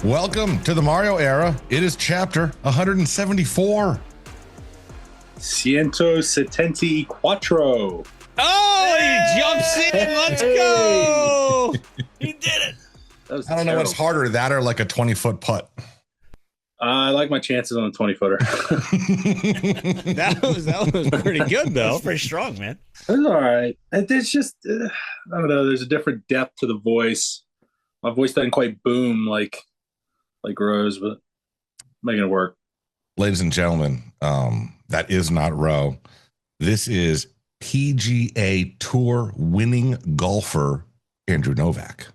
Welcome to the Mario era. It is chapter 174. 174. Oh, he jumps in. Let's go. He did it. I don't know what's harder, that or like a 20-foot putt. I like my chances on the 20-footer. That was pretty good, though. That's pretty strong, man. It's all right. It's just, I don't know. There's a different depth to the voice. My voice doesn't quite boom like Rose, but making it work. Ladies and gentlemen, that is not Roe. This is PGA Tour winning golfer Andrew Novak.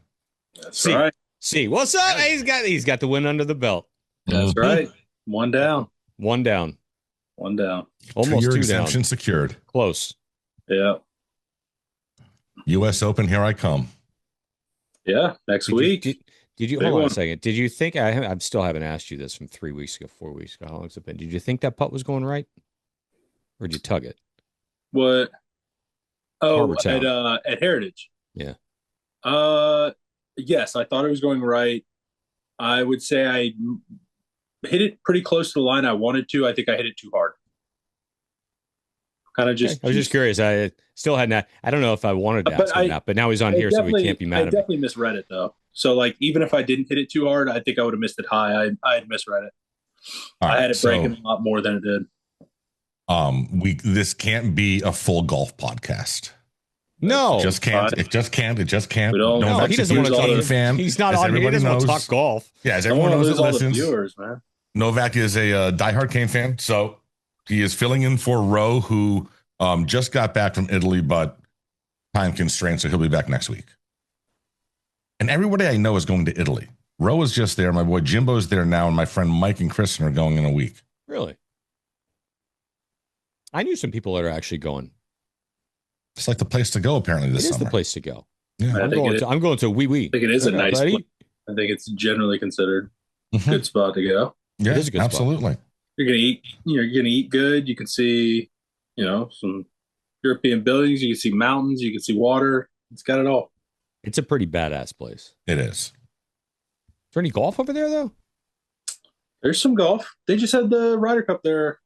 That's right. See, what's up? Hey, he's got the win under the belt. That's right. One down. Almost Your two exemption down. secured. Close. Yeah. U.S. Open, here I come. Yeah. Next week. Did you Big hold on one. a second? Did you think I still haven't asked you this from 3 weeks ago, 4 weeks ago? How long's it been? Did you think that putt was going right, or did you tug it? What? Oh, Harbor Town. at Heritage. Yeah. Yes, I thought it was going right. I would say I hit it pretty close to the line I wanted to. I think I hit it too hard. Kind of just. I was just curious. I still hadn't. I don't know if I wanted to But ask him that, but now he's on here, so we can't be mad I at him. definitely misread it though. So like, even if I didn't hit it too hard, I think I would have missed it high. I had misread it. All I right, had it breaking a lot more than it did. This can't be a full golf podcast. No, It just can't. fine. It just can't. We don't- no, he doesn't want to Game talk. fan. He's not as on here. He everybody doesn't want to knows. talk golf. Yeah, as I don't everyone want to knows lose that all the listens. viewers, man. Novak is a diehard Kane fan, so he is filling in for Roe, who just got back from Italy, but time constraints, so he'll be back next week. And everybody I know is going to Italy. Roe is just there. My boy Jimbo's there now, and my friend Mike and Kristen are going in a week. Really? I knew some people that are actually going. It's like the place to go, apparently, this It is summer. the place to go. Yeah. I think I'm going to Wee Wee. I think it is a nice buddy. place. I think it's generally considered a Mhm. good spot to go. Yeah, It is a good spot. absolutely. You're gonna eat. You're gonna eat good. You can see, some European buildings. You can see mountains. You can see water. It's got it all. It's a pretty badass place. It is. Is there any golf over there, though? There's some golf. They just had the Ryder Cup there.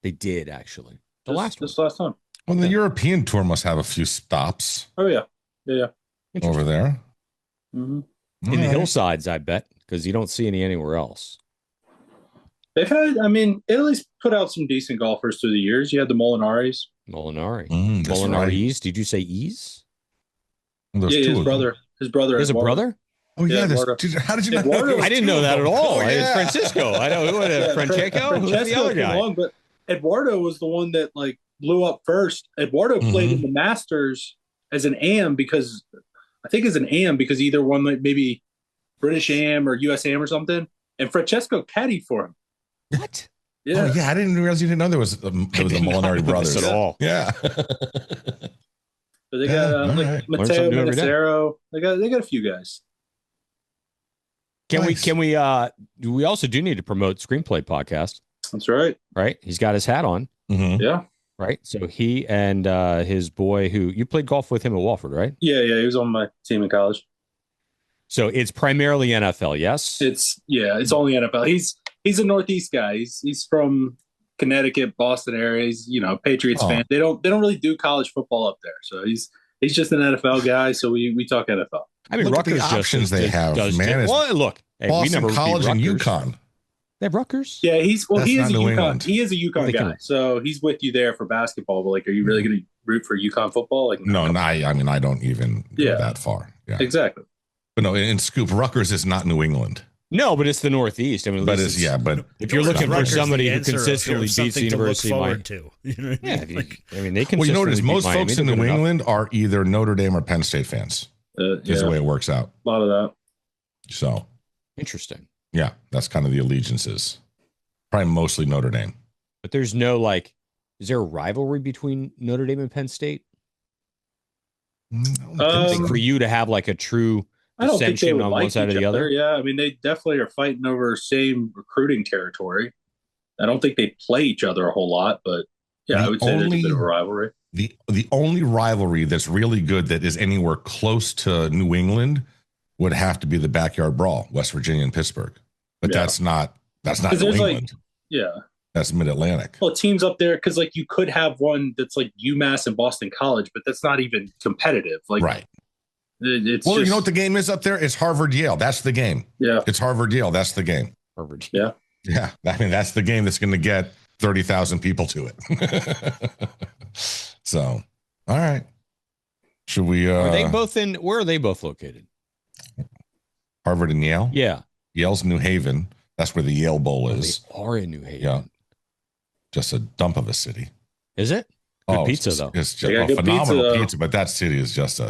They did, actually. The this, last one. this last time. Well, the Yeah. European tour must have a few stops Oh yeah, yeah. over there. Mm-hmm. In the All right. hillsides, I bet, because you don't see any anywhere else. They've had. I mean, Italy's put out some decent golfers through the years. You had the Molinaris. Molinari. That's right. Molinari's. Did you say E's? There's Yeah, two his of them. brother. His brother. There's a Eduardo. brother? Oh, yeah. Yeah, there's- Eduardo. dude, how did you not Eduardo. know? I didn't know that at all. Oh, It's yeah. Francisco. I know. Who was it? Yeah, Francesco? Who's the Francesco other came guy? along, but Eduardo was the one that blew up first. Eduardo played in the Masters as an AM because he either won maybe British AM or US AM or something, and Francesco caddied for him. What? Yeah, Oh, yeah. I didn't realize you didn't know there was the Molinari brothers. At all. Yeah. So they got Yeah, all right. Learn Matteo something new every day. Menacero. They got a few guys. Nice. We also do need to promote Screenplay podcast, That's right. right? He's got his hat on, Mhm. Yeah, right? So he and his boy, who you played golf with him at Walford, right? yeah. He was on my team in college. So it's primarily NFL, yes? It's only NFL. He's a Northeast guy. He's from Connecticut, Boston area. He's Patriots Oh. fan. They don't really do college football up there. So he's just an NFL guy. So we talk NFL. I mean, Look at the Rutgers options they have, man. It's Well, look, hey, we Boston never beat College and Rutgers. UConn. They have Rutgers? Yeah, he That's is not a New UConn. England. He is a UConn They guy. can- So he's with you there for basketball. But are you really going to root for UConn football? No, I mean, I don't even go Yeah. that far. Yeah. Exactly. But no, in Scoop, Rutgers is not New England. No, but it's the Northeast. I mean, at But least but if you're looking for Rutgers somebody the who answer if consistently you're beats the something to look University of Miami. forward to. You know what I Yeah, mean? I mean, they consistently well, you notice beat most Miami. folks in They're New good enough. England are either Notre Dame or Penn State fans. Is Yeah, the way it works out. a lot of that. So Interesting. yeah, that's kind of the allegiances. Probably mostly Notre Dame. But there's no is there a rivalry between Notre Dame and Penn State? For you to have a true I don't think they dissension would on like one side or each the other. other? Yeah, I mean, they definitely are fighting over same recruiting territory. I don't think they play each other a whole lot, but yeah, The I would say there's a only- bit of a rivalry. The only rivalry that's really good that is anywhere close to New England would have to be the backyard brawl, West Virginia and Pittsburgh. But that's not New England. That's Mid-Atlantic. Well, teams up there, because like you could have one that's like UMass and Boston College, but that's not even competitive. Like, right. It's well, just, you know what the game is up there? It's Harvard-Yale. That's the game. Yeah. It's Harvard-Yale. That's the game. Harvard. Yeah. Yeah. I mean, that's the game that's going to get 30,000 people to it. So, all right. Should we? Are they both in? Where are they both located? Harvard and Yale? Yeah. Yale's New Haven. That's where the Yale Bowl is. They are in New Haven. Yeah. Just a dump of a city. Is it? Good pizza, it's, though. It's just a phenomenal pizza, but that city is just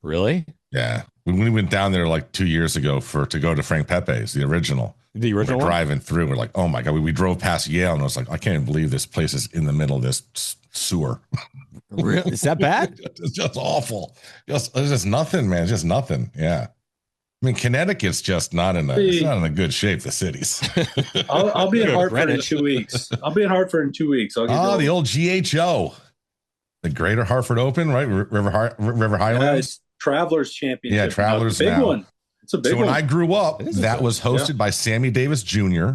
Really? Yeah. We went down there like 2 years ago to go to Frank Pepe's, the original. The original we're driving through. We're like, oh my God. We drove past Yale and I was like, I can't even believe this place is in the middle of this sewer. Really? Is that bad? It's just awful. It's just nothing, man. It's just nothing. Yeah. I mean, Connecticut's just not in a good shape, the cities. I'll be in Hartford in 2 weeks. I'll be in Hartford in 2 weeks. The old GHO. The Greater Hartford Open, right? River Highlands. Yeah, it's Travelers Championship. Yeah, Travelers big now. one. It's a big one. When I grew up, that was hosted by Sammy Davis Jr.,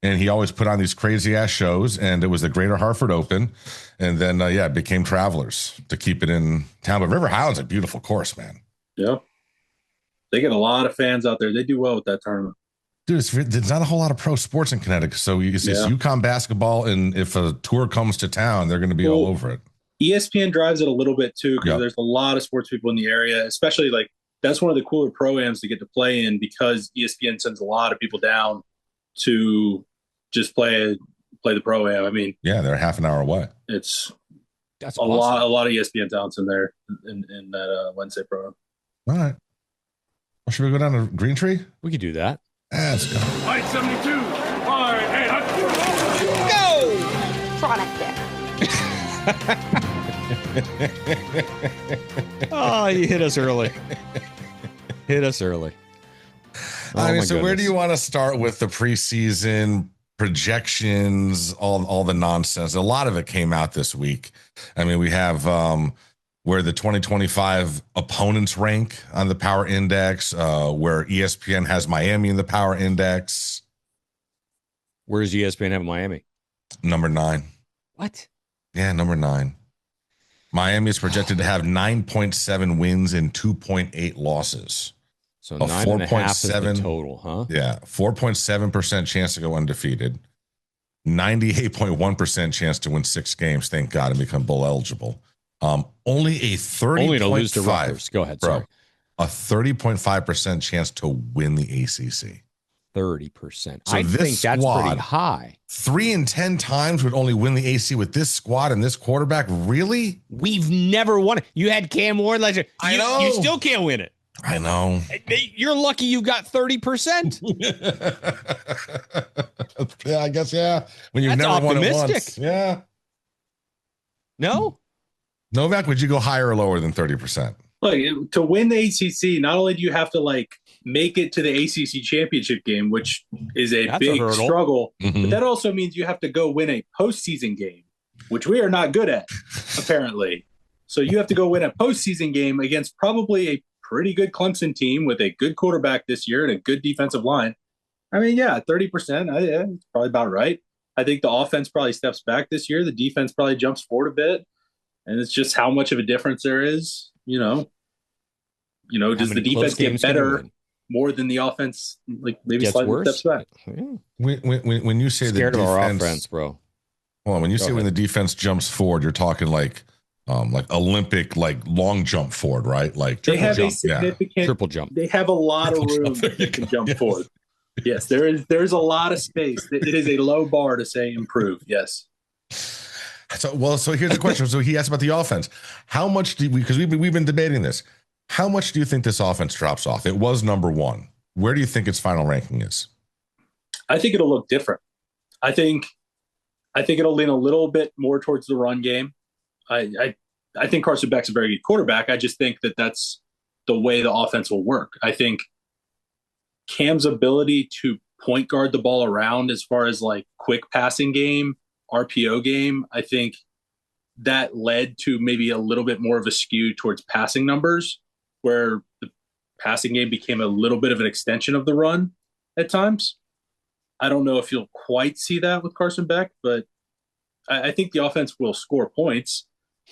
and he always put on these crazy ass shows, and it was the Greater Hartford Open, and then it became Travelers to keep it in town. But River Highlands is a beautiful course, man. Yeah, they get a lot of fans out there. They do well with that tournament. Dude, there's not a whole lot of pro sports in Connecticut, so it's UConn basketball, and if a tour comes to town, they're going to be all over it. ESPN drives it a little bit too, because there's a lot of sports people in the area, especially like that's one of the cooler pro-ams to get to play in, because ESPN sends a lot of people down to just play the pro-am. I mean, they're half an hour away. That's awesome. a lot of ESPN talents in there in that Wednesday pro-am. All right. Well, should we go down to Green Tree? We could do that. Let's go. Fight 72. All right, hey, Go! Tronic there. Oh, you hit us early. I mean, so where do you want to start with the preseason projections, all the nonsense? A lot of it came out this week. I mean, we have where the 2025 opponents rank on the Power Index, where ESPN has Miami in the Power Index. Where does ESPN have Miami? Number 9. What? Yeah, number 9. Miami is projected to have 9.7 wins and 2.8 losses. So 9.5 is the total, huh? Yeah, 4.7% chance to go undefeated, 98.1% chance to win 6 games, thank God, and become bowl eligible. Only a 30.5. Only to lose to Rutgers. Go ahead, sorry. A 30.5% chance to win the ACC. 30%. So I think that's pretty high. 3 in 10 times would only win the AC with this squad and this quarterback. Really? We've never won it. You had Cam Ward last year. I know. You still can't win it. I know. You're lucky you got 30%. Yeah, I guess, yeah. When you've That's never won it optimistic. once. Yeah. No? Novak, would you go higher or lower than 30%? Like, to win the ACC, not only do you have to like make it to the ACC championship game, which is a big struggle, but that also means you have to go win a postseason game, which we are not good at, apparently. So you have to go win a postseason game against probably a pretty good Clemson team with a good quarterback this year and a good defensive line. I mean, 30%, it's probably about right. I think the offense probably steps back this year. The defense probably jumps forward a bit. And it's just how much of a difference there is, does the defense get better more than the offense, like maybe slightly steps back? Yeah. When you say Scared the of defense, our offense, bro. Well, when you say when the defense jumps forward, you're talking like Olympic, like long jump forward, right? Like they have jump, a significant triple jump. They have a lot of room to jump forward. Yes, there's a lot of space. It is a low bar to say improve. Yes. So here's the question. So he asked about the offense. How much do we, because we've been debating this. How much do you think this offense drops off? It was number 1. Where do you think its final ranking is? I think it'll look different. I think it'll lean a little bit more towards the run game. I think Carson Beck's a very good quarterback. I just think that that's the way the offense will work. I think Cam's ability to point guard the ball around as far as like quick passing game, RPO game, I think that led to maybe a little bit more of a skew towards passing numbers, where passing game became a little bit of an extension of the run at times. I don't know if you'll quite see that with Carson Beck, but I think the offense will score points.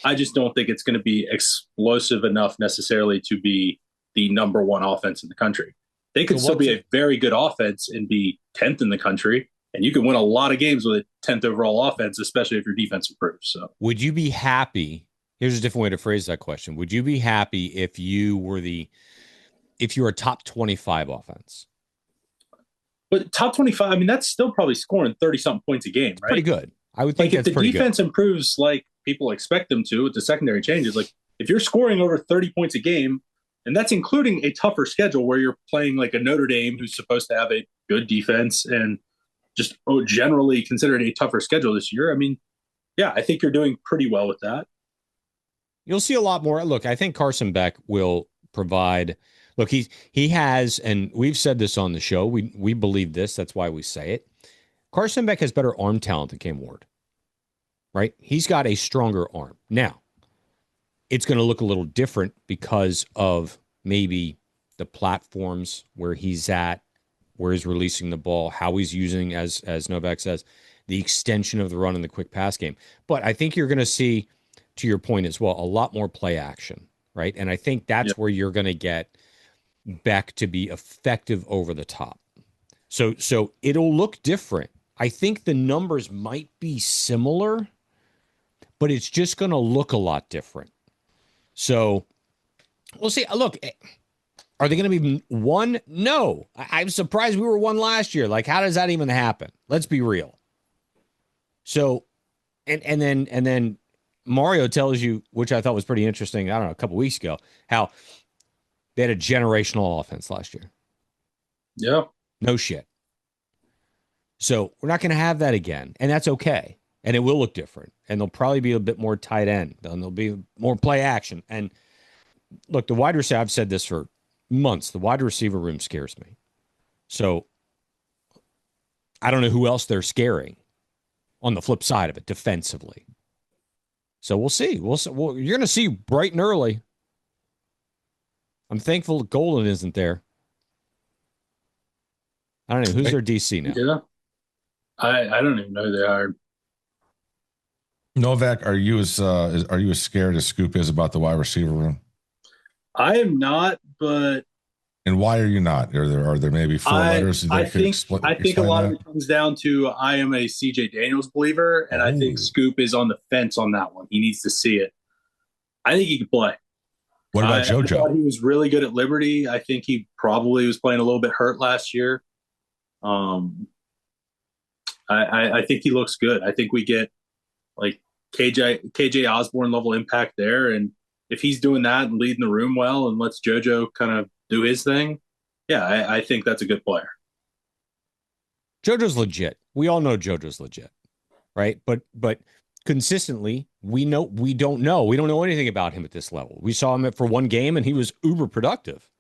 I just don't think it's going to be explosive enough necessarily to be the number one offense in the country. They could still be a very good offense and be 10th in the country, and you can win a lot of games with a 10th overall offense, especially if your defense improves. So, would you be happy? Here's a different way to phrase that question. Would you be happy if you were a top 25 offense? But top 25, I mean, that's still probably scoring 30-something points a game, right? Pretty good. I would think like that's pretty good. If the defense improves like people expect them to with the secondary changes, like if you're scoring over 30 points a game, and that's including a tougher schedule where you're playing like a Notre Dame who's supposed to have a good defense and just generally considered a tougher schedule this year. I mean, yeah, I think you're doing pretty well with that. You'll see a lot more. Look, I think Carson Beck will provide. Look, he has, and we've said this on the show. We believe this. That's why we say it. Carson Beck has better arm talent than Cam Ward, right? He's got a stronger arm. Now, it's going to look a little different because of maybe the platforms where he's at, where he's releasing the ball, how he's using, as Novak says, the extension of the run and the quick pass game. But I think you're going to see, to your point as well, a lot more play action, right? And I think that's where you're going to get Beck to be effective over the top. So it'll look different. I think the numbers might be similar, but it's just going to look a lot different. So we'll see. Look, are they going to be one? No. I'm surprised we were one last year. Like, how does that even happen? Let's be real. So, and then Mario tells you, which I thought was pretty interesting, I don't know, a couple weeks ago, how they had a generational offense last year. Yeah. No shit. So we're not going to have that again, and that's okay. And it will look different, and there'll probably be a bit more tight end, and there'll be more play action. And look, the wide receiver, I've said this for months, the wide receiver room scares me. So I don't know who else they're scaring on the flip side of it defensively. So we'll see. Well, you're going to see bright and early. I'm thankful Golden isn't there. I don't know. Who's their DC now? Yeah. I don't even know who they are. Novak, are you as scared as Scoop is about the wide receiver room? I am not, but and why are you not? Are there maybe four letters? I think a lot of it comes down to I am a CJ Daniels believer, and I think Scoop is on the fence on that one. He needs to see it. I think he can play. What about JoJo? I thought he was really good at Liberty. I think he probably was playing a little bit hurt last year. I think he looks good. I think we get like KJ Osborne level impact there, and if he's doing that and leading the room well and lets JoJo kind of do his thing, yeah, I think that's a good player. JoJo's legit. We all know JoJo's legit, right? But consistently, we don't know anything about him at this level. We saw him for one game, and he was uber productive,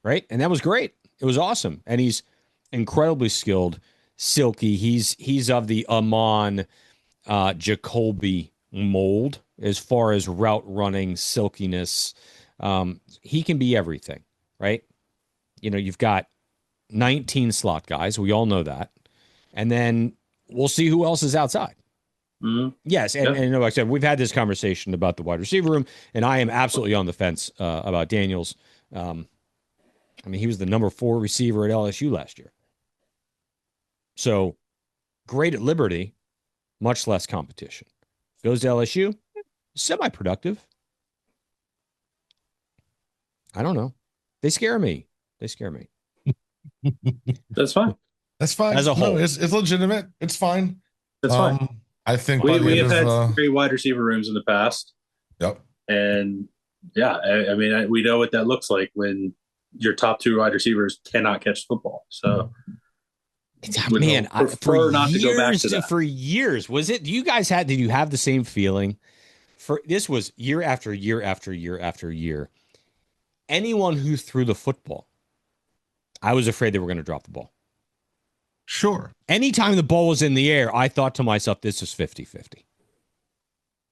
right? And that was great. It was awesome, and he's incredibly skilled. Silky. He's of the Amon Jacoby mold as far as route running, silkiness. He can be everything, right? You know, you've got 19 slot guys. We all know that. And then we'll see who else is outside. Mm-hmm. Yes, and like I said, we've had this conversation about the wide receiver room, and I am absolutely on the fence about Daniels. I mean, he was the number 4 receiver at LSU last year. So great at Liberty, much less competition. Goes to LSU, semi-productive. I don't know. They scare me. That's fine. That's fine. As a whole. No, it's legitimate. It's fine. That's fine. I think we have had great wide receiver rooms in the past. Yep. And yeah, I mean, we know what that looks like when your top 2 wide receivers cannot catch the football. So, man, prefer not to go back to that. For years, was it? Did you have the same feeling? This was year after year after year after year. Anyone who threw the football, I was afraid they were going to drop the ball. Sure. Anytime the ball was in the air, I thought to myself, this is 50-50.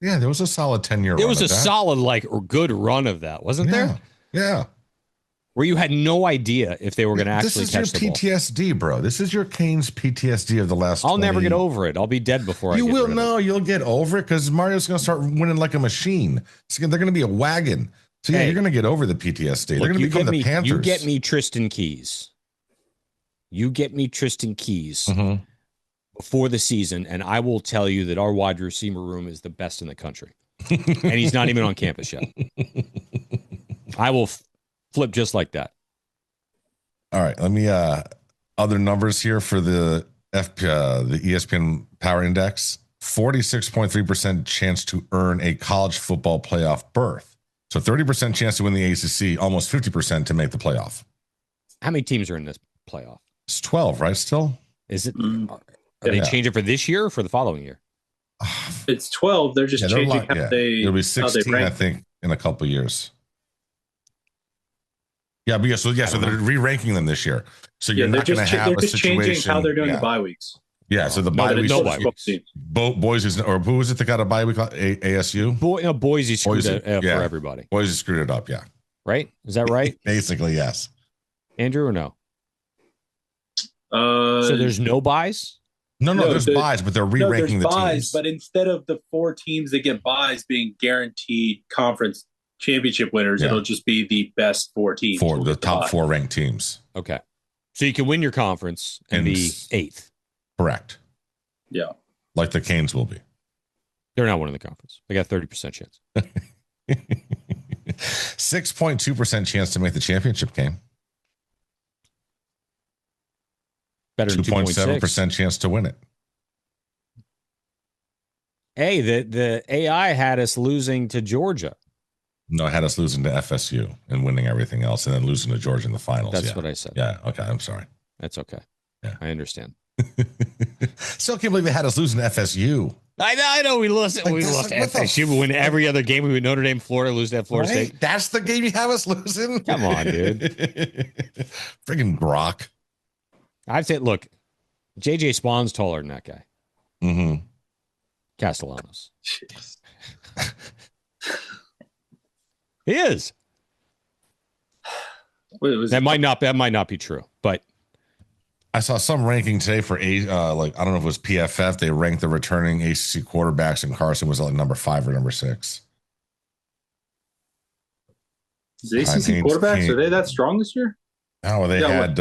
Yeah, there was a solid 10-year run. There was a solid, good run of that, wasn't there? Yeah. where you had no idea if they were going to actually catch the ball. This is your PTSD, bro. This is your Canes PTSD of the last I'll never 20. get over it. I'll be dead before I get will. rid of No, it. you'll get over it because Mario's going to start winning like a machine. They're going to be a wagon. So yeah, Hey, you're going to get over the PTSD. They're Look, going to become the Panthers. You get me Tristan Keys. You get me Tristan Keys before the season, and I will tell you that our wide receiver room is the best in the country. And he's not even on campus yet. I will flip just like that. All right, let me other numbers here for the ESPN Power Index. 46.3% chance to earn a college football playoff berth. So 30% chance to win the ACC, almost 50% to make the playoff. How many teams are in this playoff? It's 12, right? Still? Is it? Are they changing for this year or for the following year? It's 12. They're just changing how they. It'll be 16, rank. I think, in a couple years. Yeah, but so they're re-ranking them this year. So you're not going to have a situation. They're just changing how they're doing the bye weeks. Yeah, so the bye weeks. No bye weeks. Boise, or who was it that got a bye week? ASU? Boise screwed it for everybody. Boise screwed it up, yeah. Right? Is that right? Basically, yes. Andrew, or no? So there's no buys? No, there's buys, but they're re-ranking the teams. But instead of the 4 teams that get buys being guaranteed conference championship winners, it'll just be the best 4 teams. For the top 4 ranked teams. Okay. So you can win your conference and be 8th. Correct. Yeah. Like the Canes will be. They're not winning the conference. They got 30% chance. 6.2% chance to make the championship game. Better than 2.7% chance to win it. Hey, the AI had us losing to Georgia. No, it had us losing to FSU and winning everything else, and then losing to Georgia in the finals. That's what I said. Yeah. Okay. I'm sorry. That's okay. Yeah. I understand. Still can't believe they had us losing to FSU. I know. We lost. We lost to FSU. We win every other game. We win Notre Dame, Florida, lose to Florida State. That's the game you have us losing. Come on, dude. Friggin' Brock. I'd say, look, JJ Spawn's taller than that guy. Mm-hmm. Castellanos. He is. That might not be true, but I saw some ranking today for like I don't know if it was PFF. They ranked the returning ACC quarterbacks, and Carson was like number 5 or number 6. Is ACC quarterbacks, are they that strong this year? Oh, they had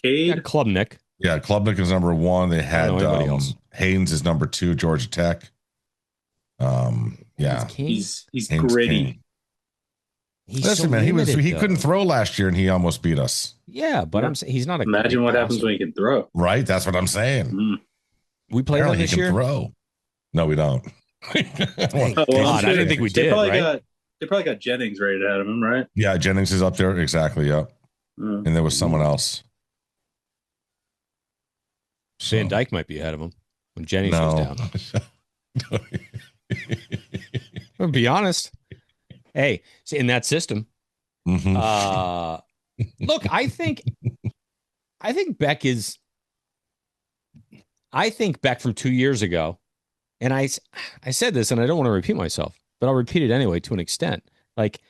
Cade, Klubnik. Yeah, Klubnik is number 1. They had Haynes is number 2, Georgia Tech. Yeah, he's Haynes gritty. King. Listen, man, he couldn't throw last year, and he almost beat us. Yeah, but I'm saying he's not a. Imagine what happens when he can throw. Right, that's what I'm saying. Mm. We played him this year. Throw. No, we don't. God, I didn't think we did. Right? They probably got Jennings rated ahead of him, right? Yeah, Jennings is up there exactly. Yep. And there was someone else. Van Dyke might be ahead of him when Jennings was down. I'll be honest. Hey, in that system, look, I think Beck is. I think Beck from 2 years ago, and I said this, and I don't want to repeat myself, but I'll repeat it anyway to an extent. Like,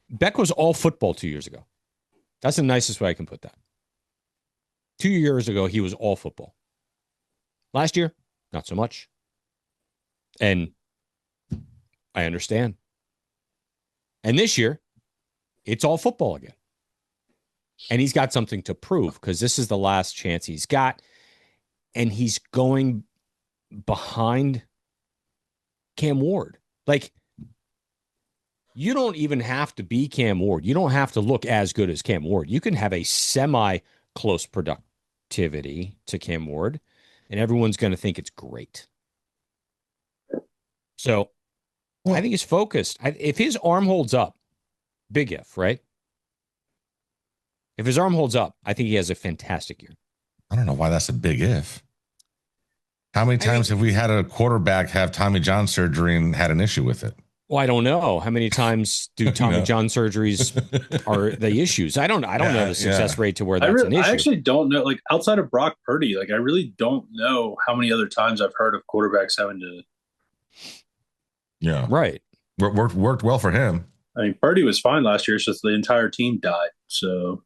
Beck was all football 2 years ago. That's the nicest way I can put that. 2 years ago, he was all football. Last year, not so much. And I understand. And this year, it's all football again. And he's got something to prove because this is the last chance he's got. And he's going behind Cam Ward. Like, you don't even have to be Cam Ward. You don't have to look as good as Cam Ward. You can have a semi-close productivity to Cam Ward, and everyone's going to think it's great. So I think he's focused. If his arm holds up, big if, right? If his arm holds up, I think he has a fantastic year. I don't know why that's a big if. How many times have we had a quarterback have Tommy John surgery and had an issue with it? Well, I don't know. How many times do Tommy John surgeries are the issues? I don't know the success rate to where that's an issue. I actually don't know. Like, outside of Brock Purdy, like, I really don't know how many other times I've heard of quarterbacks having to. Yeah. Right. Worked well for him. I mean, Purdy was fine last year. It's just the entire team died, so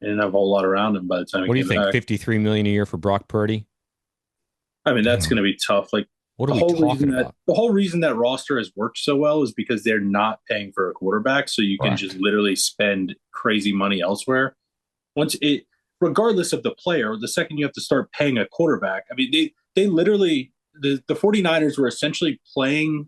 they didn't have a whole lot around him by the time. What do you came think? back. $53 million a year for Brock Purdy? I mean, that's going to be tough. Like What are we talking about? the whole reason that roster has worked so well is because they're not paying for a quarterback, so you can Correct. just literally spend crazy money elsewhere. Regardless of the player, the second you have to start paying a quarterback, I mean, they literally the 49ers were essentially playing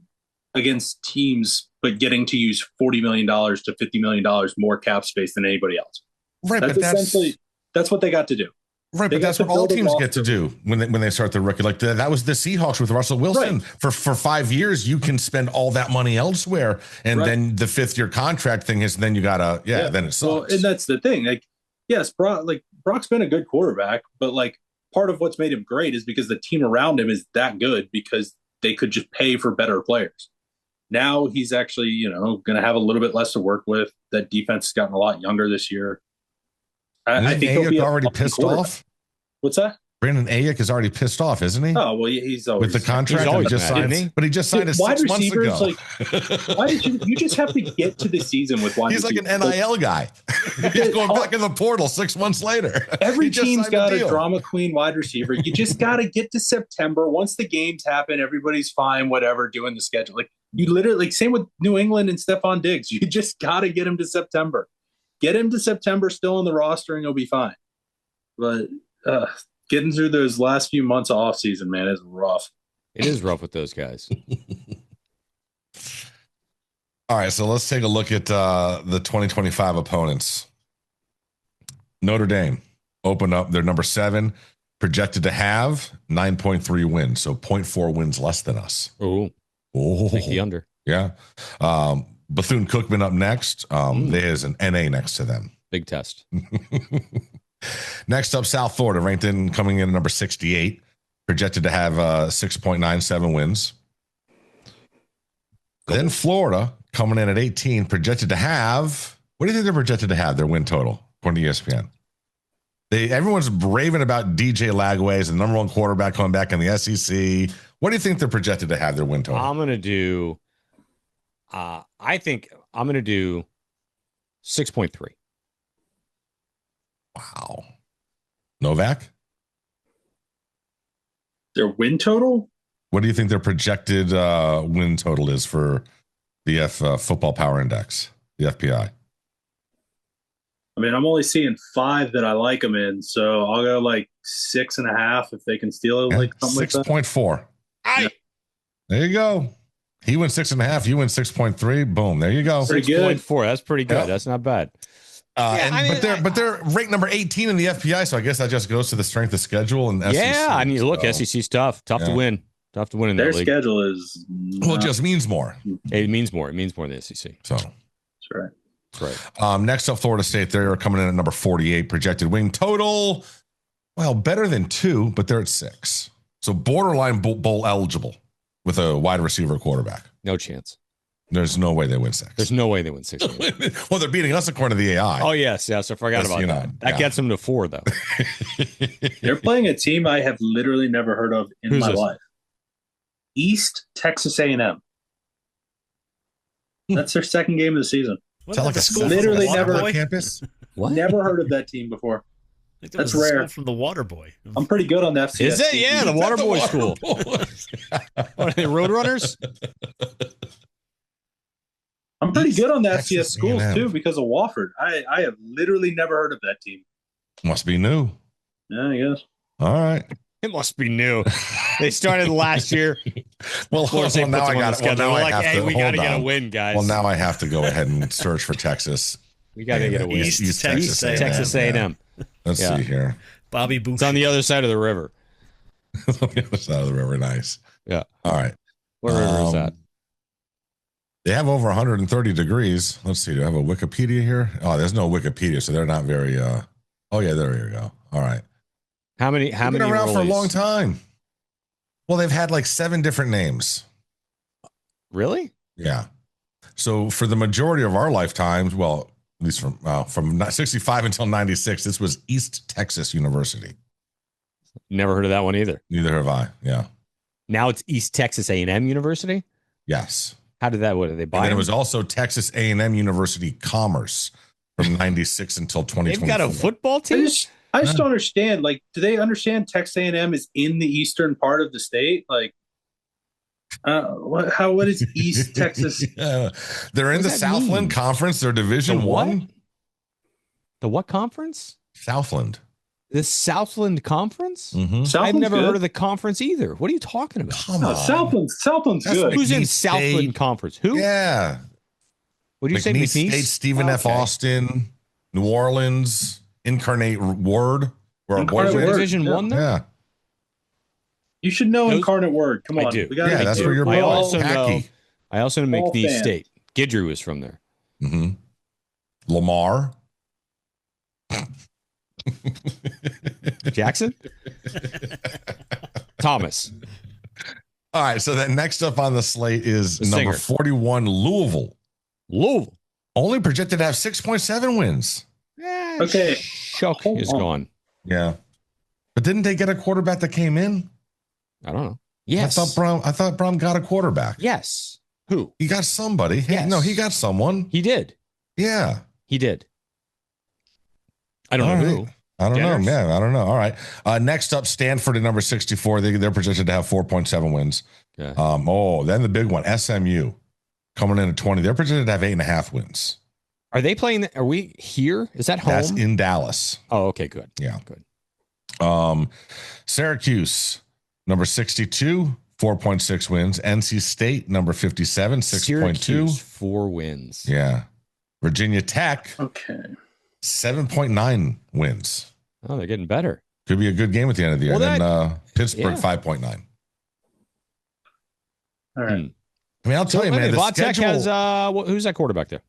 against teams but getting to use $40 million to $50 million more cap space than anybody else. Right, That's but essentially that's what they got to do. right, they but got that's to what all build a teams get roster. to do when they start their rookie. Like that was the Seahawks with Russell Wilson. Right. For 5 years, you can spend all that money elsewhere, and Right. then the 5th year contract thing is then you gotta then it sucks. Well, and that's the thing. Like, yes, Brock's been a good quarterback, but like part of what's made him great is because the team around him is that good because they could just pay for better players. Now he's actually, going to have a little bit less to work with. That defense has gotten a lot younger this year. I think he'll be Ayuk already a pissed quarterback. off. What's that? Brandon Ayuk is already pissed off, isn't he? Oh well, he's always With the contract He's that he always just mad, signed, isn't he? but he just signed it 6 months receivers, ago. why did you just have to get to the season with wide He's like receivers? an NIL guy. He's going back in the portal 6 months later. Every He just team's signed a got a deal. drama queen wide receiver. You just got to get to September. Once the games happen, everybody's fine, whatever, doing the schedule. Like you literally, same with New England and Stephon Diggs. You just got to get him to September. Get him to September still on the roster and you'll be fine. But getting through those last few months of offseason, man, is rough. It is rough with those guys. All right, so let's take a look at the 2025 opponents. Notre Dame opened up. They're number 7, projected to have 9.3 wins, so 0.4 wins less than us. Oh, take the under. Yeah. Bethune-Cookman up next. There's an NA next to them. Big test. Next up, South Florida, ranked in coming in at number 68, projected to have 6.97 wins. Then Florida coming in at 18, projected to have, what do you think they're projected to have, their win total, according to ESPN? Everyone's raving about DJ Lagway as the number 1 quarterback coming back in the SEC. What do you think they're projected to have their win total? I'm going to do, I think I'm going to do 6.3. Wow. Novak? Their win total? What do you think their projected win total is for the Football Power Index, the FPI? I mean, I'm only seeing 5 that I like them in, so I'll go like 6.5 if they can steal it, like something like that. 6.4. There you go. He went 6.5. You went 6.3. Boom. There you go. Pretty good. 6.4. That's pretty good. Yeah. That's not bad. But they're ranked number 18 in the FPI, so I guess that just goes to the strength of schedule and SEC. Yeah, I mean, look, so, SEC's tough to win. Tough to win in Their that league. schedule is Well, it just means more. It means more. It means more than the SEC. So That's right. Right. next up, Florida State. They're coming in at number 48, projected win total. Well, better than 2, but they're at 6. So borderline bowl eligible with a wide receiver quarterback. No chance. There's no way they win 6. There's no way they win 6 games. Well, they're beating us according to the AI. Oh, yes. I forgot about that. That gets them to 4, though. They're playing a team I have literally never heard of in Who's my this? life. East Texas A&M. That's their second game of the season. Is that like a school Literally from never- Waterboy campus? What? Never heard of that team before. That's That's rare. From the Waterboy. I'm pretty good on the FCS. Is it? team. Yeah, the Waterboy school. What are they, Roadrunners? I'm pretty good on the Texas FCS schools A&M. too because of Wofford. I have literally never heard of that team. Must be new. Yeah, I guess. All right. It must be new. They started last year. Well, Florida State now puts I them on the got it. Well, schedule. now We're I like, have hey, to we got to hold get a on. win, guys. Well, now I have to go ahead and search for Texas. We got to get a win. East Texas A&M. Texas A&M. Let's Yeah. see here. Bobby Boucher. It's on the other side of the river. On the other side of the river. Nice. Yeah. All right. What river is that? They have over 130 degrees. Let's see. Do I have a Wikipedia here? Oh, there's no Wikipedia, so they're not very. Oh yeah, there you go. All right. How many? They've been around for a long time. Well, they've had like 7 different names. Really? Yeah. So for the majority of our lifetimes, well, at least from 65 until 96, this was East Texas University. Never heard of that one either. Neither have I. Yeah. Now it's East Texas A&M University. Yes. How did that? What did they buy? And then it him? was also Texas A&M University Commerce from 96 until 2024. They've got a football team? I just don't understand. Like, do they understand Texas A&M is in the eastern part of the state? Like, what is East Texas? Yeah. They're in the Southland Conference. They're Division One. The what conference? Southland. The Southland Conference? Mm-hmm. I've never heard of the conference either. What are you talking about? Come on. Southland's good. Who's in McNeese Southland State. Conference? Who? Yeah. What do you say? McNeese McNeese State, Stephen F. Austin, New Orleans, Incarnate Word. Where our boys are. Division One there? Yeah. You should know Incarnate Word. Come on. I do. Yeah, that's where you're I going. also know McNeese fan. State. Guidry was from there. Mm-hmm. Lamar. Jackson? Thomas. All right, so then next up on the slate is The number singer. 41, Louisville. Louisville. Only projected to have 6.7 wins. Okay. Shuck Hold is on. gone. Yeah. But didn't they get a quarterback that came in? I don't know. Yes. I thought Brown got a quarterback. Yes. Who? He got somebody. Yes. No, he got someone. He did. Yeah. He did. I don't know who. I don't know, Jenners? man. I don't know. All right. Next up, Stanford at number 64. They're projected to have 4.7 wins. Okay. Then the big one, SMU, coming in at 20. They're projected to have 8.5 wins. Are they playing? Are we here? Is that home? That's in Dallas. Oh, okay, good. Yeah. Good. Syracuse, number 62, 4.6 wins. NC State, number 57, 6.2. Syracuse, 4 wins. Yeah. Virginia Tech, Okay. 7.9 wins. Oh, they're getting better. Could be a good game at the end of the year. Well, And then Pittsburgh, yeah. 5.9. All right. I mean, I'll tell you, man, the Tech schedule, has who's that quarterback there?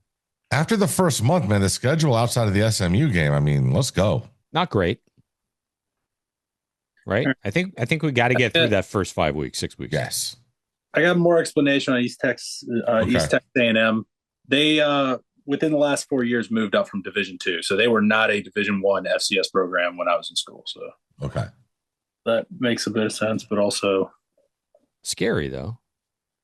after the first month, man, the schedule outside of the SMU game, I mean, let's go. Not great. Right? I think we got to get through that first 5 weeks, 6 weeks. Yes. I got more explanation on East Texas A&M. They within the last 4 years moved up from Division II, so they were not a Division I FCS program when I was in school. So Okay. that makes a bit of sense, but also Scary though.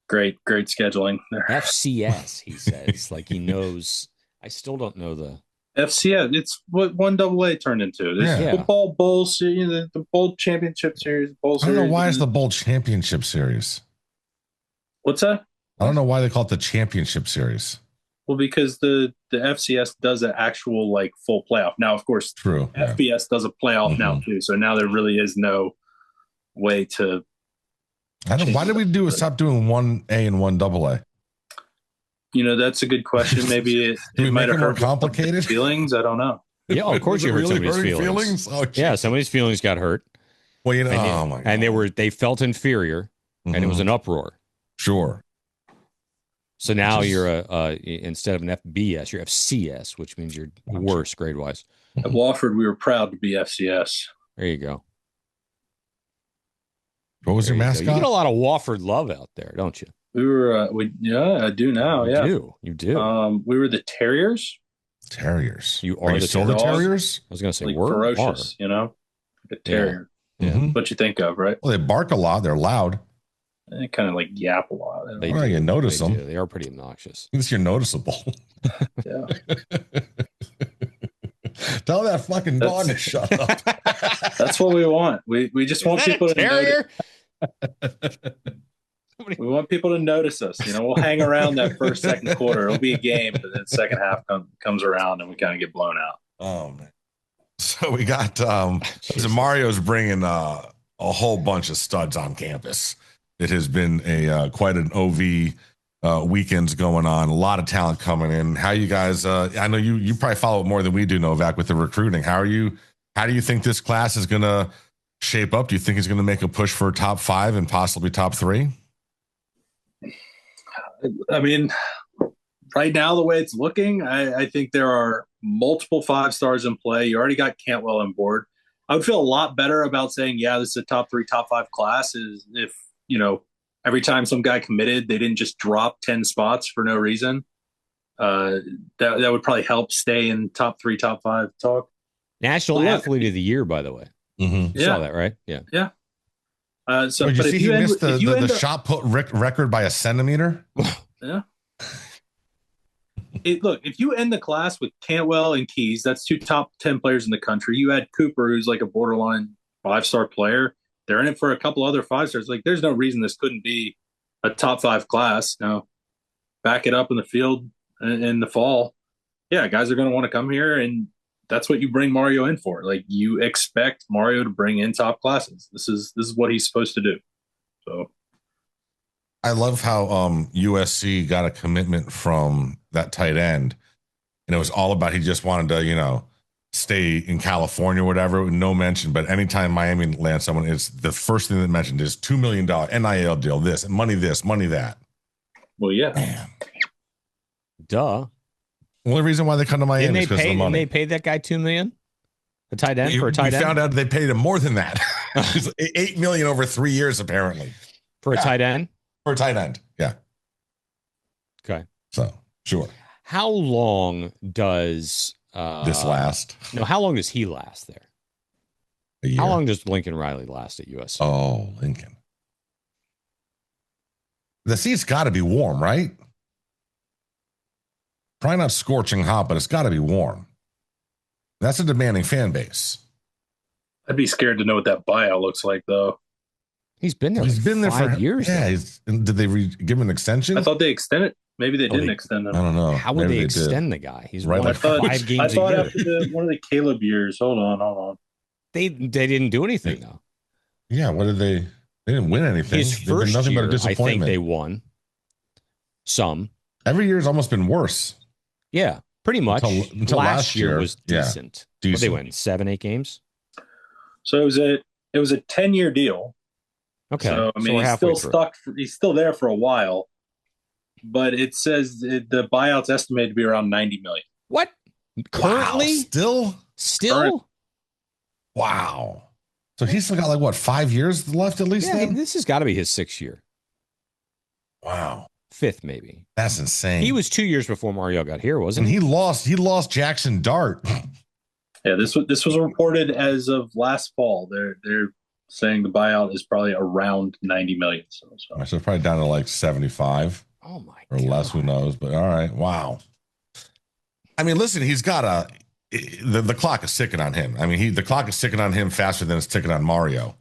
great scheduling there. FCS, he says, like he knows. I still don't know the FCS, it's what 1AA turned into. There's Yeah. football bowl series, the bowl championship series, bowl I don't series. know why it's the Bowl Championship Series. What's that? I don't know why they call it the Championship Series. Well, because the FCS does an actual like full playoff. Now, of course, True. Yeah. FBS does a playoff now too. So now there really is no way to. I don't. Why did we stop doing 1A and 1AA? You know, that's a good question. Maybe Did we it might make have it more hurt complicated? feelings. I don't know. Yeah, of course you hurt Really somebody's hurting feelings. Oh, Yeah, somebody's feelings got hurt. Well, you know, And, oh my God. and they felt inferior, and it was an uproar. Sure. So now you're instead of an FBS, you're FCS, which means you're worse grade wise. At Wofford, we were proud to be FCS. There you go. What was your There you go. mascot? You get a lot of Wofford love out there, don't you? We were, I do now. Yeah. You do. We were the Terriers. Terriers. You Are are you the still the Terriers. Terriers? I was going to say Like were ferocious, you know, like a terrier. Yeah. Mhm. What you think of, right? Well, they bark a lot. They're loud. They kind of like yap a lot. They Well, do. you notice They them. do. They are pretty obnoxious. At least you're noticeable. Yeah. Oh, Uh, Tell that fucking dog to shut up. That's what we want. We just want people to notice. We want people to notice us. You know, we'll hang around that first, second quarter. It'll be a game, but then the second half comes around and we kind of get blown out. Oh man. So we got so Mario's bringing a whole bunch of studs on campus. It has been a quite an OV weekends going on. A lot of talent coming in. How you guys? I know you probably follow it more than we do, Novak, with the recruiting. How do you think this class is going to shape up? Do you think it's going to make a push for top 5 and possibly top 3? I mean, right now, the way it's looking, I think there are multiple 5-stars in play. You already got Cantwell on board. I would feel a lot better about saying, yeah, this is a top 3, top 5 class is if, you know, every time some guy committed, they didn't just drop 10 spots for no reason. That would probably help stay in top 3, top 5 talk. National Look. Athlete of the Year, by the way. Mm-hmm. You saw that, right? Yeah. So, Did you but see if you he end, missed if you the end up, shot put record by a centimeter? Yeah. Look, if you end the class with Cantwell and Keys, that's 2 top 10 players in the country. You add Cooper, who's like a borderline 5-star player. They're in it for a couple other 5-stars. Like, there's no reason this couldn't be a top 5 class. Now, back it up in the field in the fall. Yeah, guys are going to want to come here, and that's what you bring Mario in for. Like, you expect Mario to bring in top classes. This is what he's supposed to do. So I love how USC got a commitment from that tight end, and it was all about he just wanted to, stay in California or whatever, no mention. But anytime Miami lands someone, it's the first thing that mentioned is $2 million NIL deal, this, money that. Well, yeah. Man. Duh. The only reason why they come to Miami is because of the money. They paid that guy $2 million? A tight end for a tight end? We found out they paid him more than that. $8 million over 3 years, apparently. For a tight end? For a tight end, yeah. Okay. So, sure. How long does this last? No, how long does he last there? A year. How long does Lincoln Riley last at USC? Oh, Lincoln. The seat's got to be warm, right? Probably not scorching hot, but it's got to be warm. That's a demanding fan base. I'd be scared to know what that buyout looks like, though. He's been there. He's been there for 5 years. Yeah. Did they give him an extension? I thought they extended. Maybe they didn't extend him. I don't know. How would they extend the guy? He's right. won Like 5 games I thought a year. after one of the Caleb years. Hold on. They didn't do anything though. Yeah. What did they? They didn't win anything. His They've been first nothing year, but a disappointment. I think they won some. Every year's almost been worse. Yeah, pretty much. Until last year was decent. Yeah, What, they win 7-8 games. So it was a 10-year deal. Okay, so I mean, we're he's halfway still through. stuck. He's still there for a while, but it says the buyout's estimated to be around $90 million. What? Currently? Wow, Still? Wow. So he's still got like what, 5 years left at least? Yeah, then? this has got to be his 6th year. Wow. 5th, maybe. That's insane. He was 2 years before Mario got here, wasn't and he? he lost Jackson Dart. Yeah, this was reported as of last fall. They're saying the buyout is probably around $90 million. So it's probably down to like 75. Oh my or God. less, who knows? But all right, wow. I mean, listen, he's got the clock is ticking on him. I mean, the clock is ticking on him faster than it's ticking on Mario.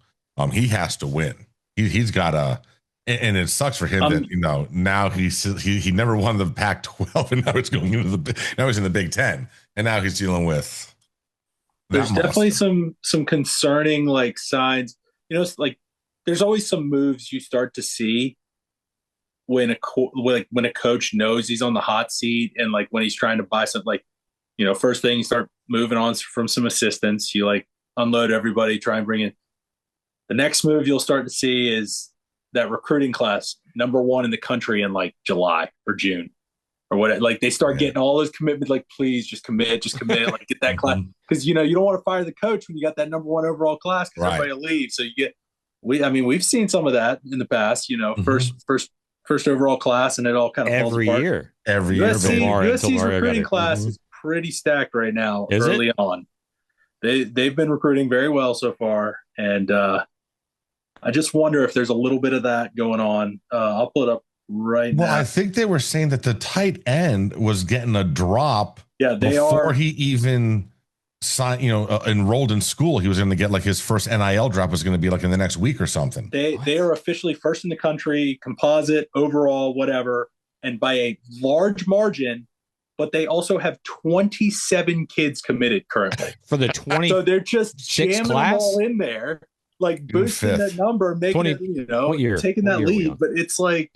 He has to win. He's got and it sucks for him that now he never won the Pac-12 and now he's going into now he's in the Big Ten and now he's dealing with. There's definitely some concerning like signs. Like there's always some moves you start to see when a coach knows he's on the hot seat and like when he's trying to buy something. Like first thing you start moving on from some assistants, you like unload everybody, try and bring in. The next move you'll start to see is that recruiting class #1 in the country in like July or June. Or what? Like they start getting all those commitments. Like, please just commit. Like get that class because you don't want to fire the coach when you got that #1 overall class because everybody will leave. So you get we've seen some of that in the past. First overall class, and it all kind of every falls apart. year. Every year. USC's recruiting class is pretty stacked right now. Is early it? on, they've been recruiting very well so far, and I just wonder if there's a little bit of that going on. I'll pull it up. Right now. Well, I think they were saying that the tight end was getting a drop. Yeah, before he even signed, enrolled in school. He was going to get like his first NIL drop was going to be like in the next week or something. They are officially first in the country, composite, overall, whatever, and by a large margin. But they also have 27 kids committed currently for the 20. So they're just jamming class? them all in there, like boosting that number, making 20, it, taking that lead. But it's like.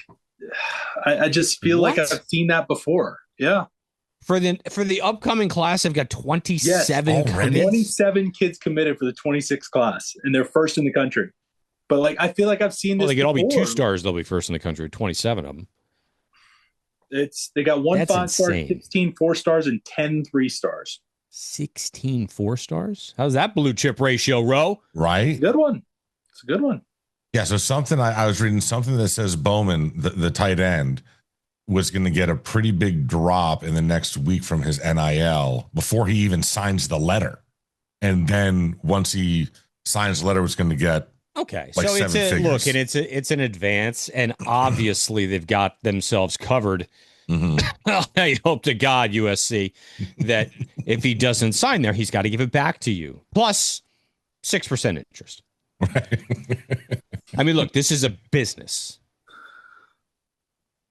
I just feel like I've seen that before. Yeah. For the upcoming class, they've got 27 27 kids committed for the 26 class, and they're first in the country. But like, I feel like I've seen this. They could all be before. 2 stars. They'll be first in the country. 27 of them. They got 1 5-star, 16 4-stars, and 10 3-stars. 16 4-stars. How's that blue chip ratio, Ro? Right. Good one. It's a good one. Yeah, so something I was reading something that says Bowman, the tight end, was going to get a pretty big drop in the next week from his NIL before he even signs the letter. And then once he signs the letter, was going to get Okay, Like so it's seven a figures. look, and it's an advance, and obviously they've got themselves covered. I hope to God, USC, that if he doesn't sign there, he's got to give it back to you. Plus 6% interest. Right. I mean, look, this is a business.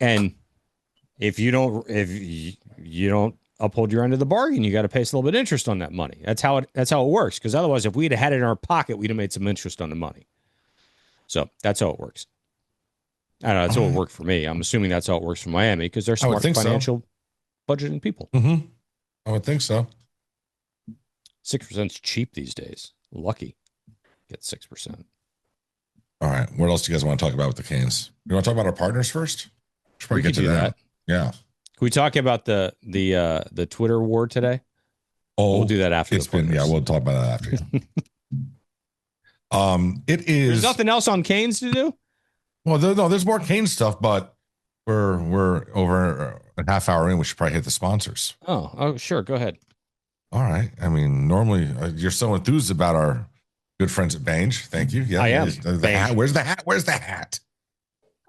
And if you don't uphold your end of the bargain, you got to pay us a little bit of interest on that money. That's how it works. Because otherwise, if we'd have had it in our pocket, we'd have made some interest on the money. So that's how it works. I don't know. That's how it worked for me. I'm assuming that's how it works for Miami because they're smart financial budgeting people. Mm-hmm. I would think so. 6% is cheap these days. Lucky. Get 6%. All right. What else do you guys want to talk about with the Canes? You want to talk about our partners first? Should We could do that. Yeah. Can we talk about the Twitter war today? Oh, we'll do that after. We'll talk about that after. Yeah. It is. There's nothing else on Canes to do. Well, there's more Canes stuff, but we're over a half hour in. We should probably hit the sponsors. Oh, sure. Go ahead. All right. I mean, normally you're so enthused about our good friends at Bange. Thank you. Yeah, I am. The hat. Where's the hat? Where's the hat?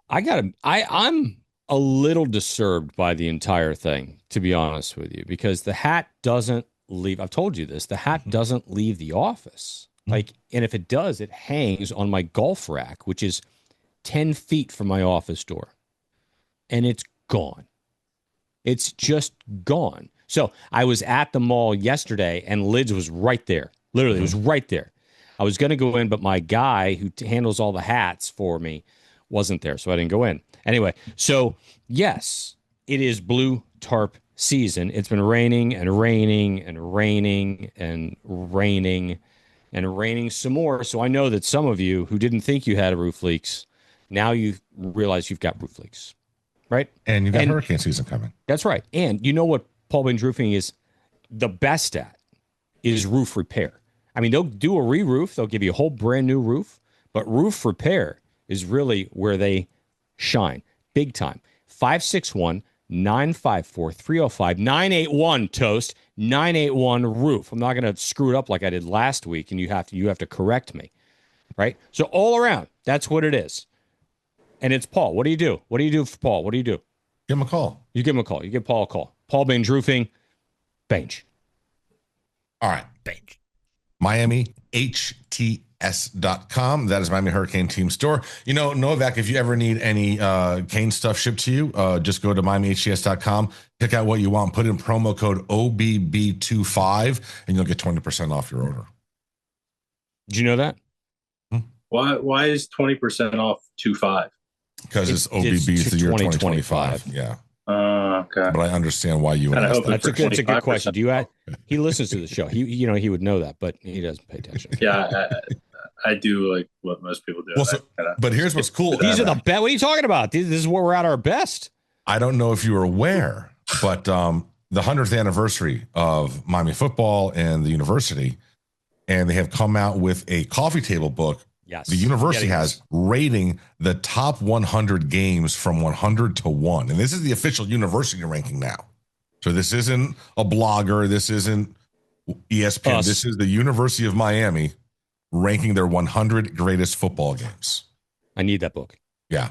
I'm a little disturbed by the entire thing, to be honest with you, because the hat doesn't leave. I've told you this. The hat doesn't leave the office. And if it does, it hangs on my golf rack, which is 10 feet from my office door. And it's gone. It's just gone. So I was at the mall yesterday and Lids was right there. Literally, it was right there. I was going to go in, but my guy who handles all the hats for me wasn't there, so I didn't go in. Anyway, so yes, it is blue tarp season. It's been raining and raining and raining and raining and raining some more. So I know that some of you who didn't think you had roof leaks, now you realize you've got roof leaks, right? And you've got hurricane season coming. That's right. And you know what Paul Baines Roofing is the best at is roof repair. I mean, they'll do a re-roof. They'll give you a whole brand new roof. But roof repair is really where they shine big time. 561-954-305. 981 Toast. 981 Roof. I'm not going to screw it up like I did last week, and you have to correct me. Right? So all around, that's what it is. And it's Paul. What do you do? What do you do for Paul? What do you do? Give him a call. You give him a call. You give Paul a call. Paul Baines Roofing. Baines. All right. Bank. MiamiHTS.com. That is Miami Hurricane Team store. You know, Novak, if you ever need any Cane stuff shipped to you, just go to MiamiHTS.com, pick out what you want, put in promo code OBB25, and you'll get 20% off your order. Did you know that? Why is 20% off 2.5? Because it's OBB is the year 2025. Yeah. Okay. But I understand why you would ask that. That's a good question. He listens to the show. He would know that, but he doesn't pay attention. Yeah, I do like what most people do. Well, but here's what's cool. These are the best. What are you talking about? This is where we're at our best. I don't know if you were aware, but the 100th anniversary of Miami football and the university, and they have come out with a coffee table book. Yes. The university has rating the top 100 games from 100 to 1. And this is the official university ranking now. So this isn't a blogger. This isn't ESPN. This is the University of Miami ranking their 100 greatest football games. I need that book. Yeah.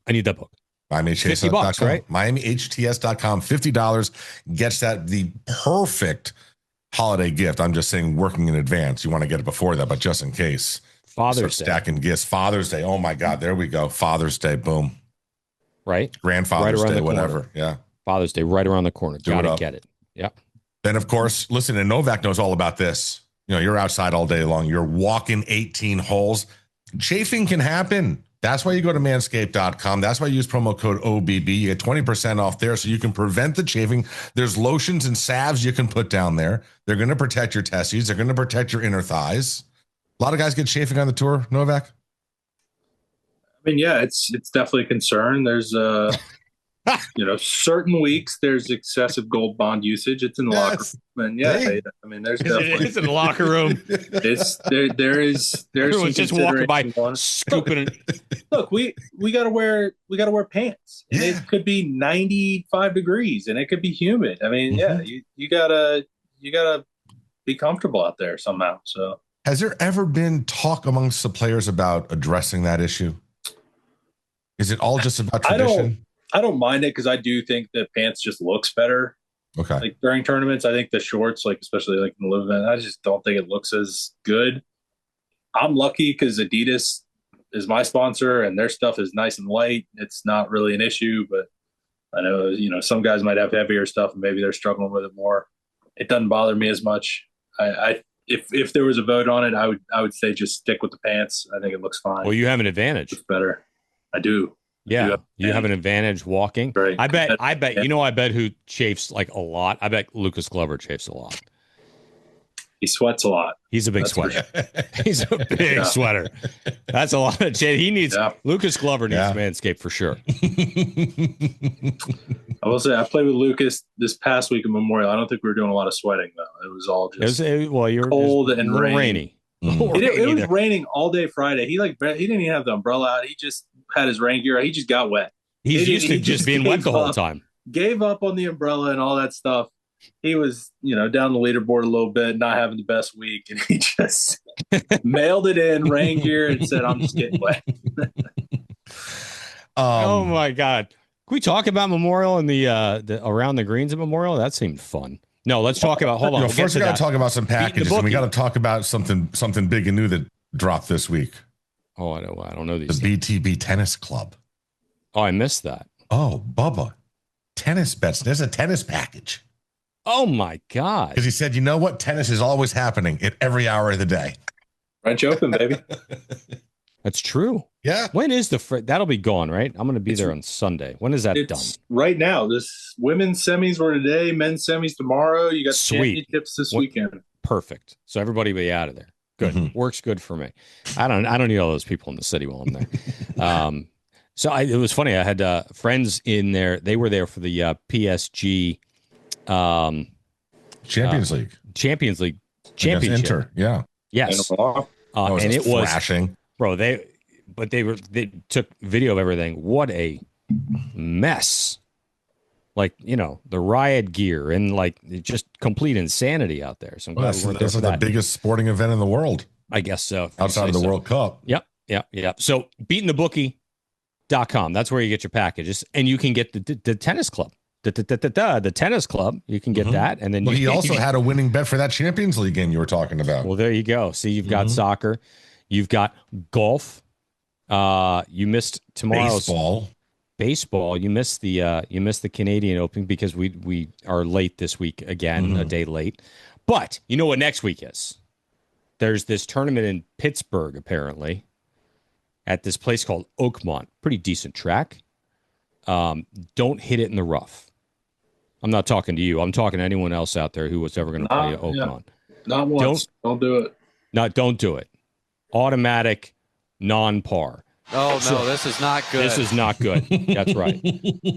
I need that book. MiamiHTS.com. right? MiamiHTS.com. $50 gets that the perfect holiday gift. I'm just saying working in advance. You want to get it before that, but just in case. Father's Day. Stacking gifts. Father's Day. Oh my God. There we go. Father's Day. Boom. Right? Grandfather's right Day, whatever. Yeah. Father's Day right around the corner. Gotta get it. Yep. Then, of course, listen, and Novak knows all about this. You know, you're outside all day long. You're walking 18 holes. Chafing can happen. That's why you go to manscaped.com. That's why you use promo code OBB. You get 20% off there so you can prevent the chafing. There's lotions and salves you can put down there. They're going to protect your testes. They're going to protect your inner thighs. A lot of guys get chafing on the tour, Novak. I mean, yeah, it's definitely a concern. There's certain weeks there's excessive Gold Bond usage. It's in the locker room, and there's definitely it's in the locker room. There's Everyone's just walking by, scooping it. Look, we gotta wear pants, and it could be 95 degrees, and it could be humid. I mean, you gotta be comfortable out there somehow. So. Has there ever been talk amongst the players about addressing that issue? Is it all just about tradition? I don't mind it because I do think that pants just looks better. Okay. Like during tournaments, I think the shorts, like especially like in the live event, I just don't think it looks as good. I'm lucky because Adidas is my sponsor and their stuff is nice and light. It's not really an issue, but I know, some guys might have heavier stuff and maybe they're struggling with it more. It doesn't bother me as much. If there was a vote on it, I would say just stick with the pants. I think it looks fine. Well, you have an advantage. It's better. I do. Yeah, you have an advantage walking. Right. I bet. I bet who chafes like a lot. I bet Lucas Glover chafes a lot. He sweats a lot. He's a big sweater. He's a big sweater. That's a lot of chafe. He needs Lucas Glover needs Manscaped for sure. I will say I played with Lucas this past week of Memorial. I don't think we were doing a lot of sweating though. It was all just cold and rainy. It was raining all day Friday. He didn't even have the umbrella out. He just had his rain gear. He just got wet. He's used to just being wet the whole time. Gave up on the umbrella and all that stuff. He was, down the leaderboard a little bit, not having the best week, and he just mailed it in, rain gear, and said, "I'm just getting wet." Oh my God! Can we talk about Memorial and the around the greens at Memorial? That seemed fun. No, let's talk about. Hold on. First, we got to talk about some packages, and we got to talk about something big and new that dropped this week. Oh, I don't know these. The BTB Tennis Club. Oh, I missed that. Oh, Bubba, tennis bets. There's a tennis package. Oh my God! Because he said, you know what? Tennis is always happening at every hour of the day. French Open, baby. That's true. Yeah. When is that'll be gone, right? I'm going to be there on Sunday. When is that done? Right now. This women's semis were today, men's semis tomorrow. You got championships this weekend. Perfect. So everybody be out of there. Good. Mm-hmm. Works good for me. I don't need all those people in the city while I'm there. So it was funny. I had friends in there. They were there for the PSG Champions League championship. Inter, yeah. Yes. And it was flashing. Bro, they took video of everything. What a mess. Like, the riot gear and like just complete insanity out there. So this is the biggest sporting event in the world. I guess so. Outside of the World Cup. Yep. So beatingthebookie.com. That's where you get your packages. And you can get the tennis club. The tennis club, you can get that, and then he also had a winning bet for that Champions League game you were talking about. Well, there you go. See, you've got soccer, you've got golf. You missed tomorrow's baseball. You missed the Canadian Open because we are late this week again, a day late. But you know what next week is? There's this tournament in Pittsburgh apparently at this place called Oakmont. Pretty decent track. Don't hit it in the rough. I'm not talking to you. I'm talking to anyone else out there who was ever going to play at Oakmont. Not once. Don't do it. Don't do it. Automatic, non-par. Oh, no, this is not good. This is not good. That's right.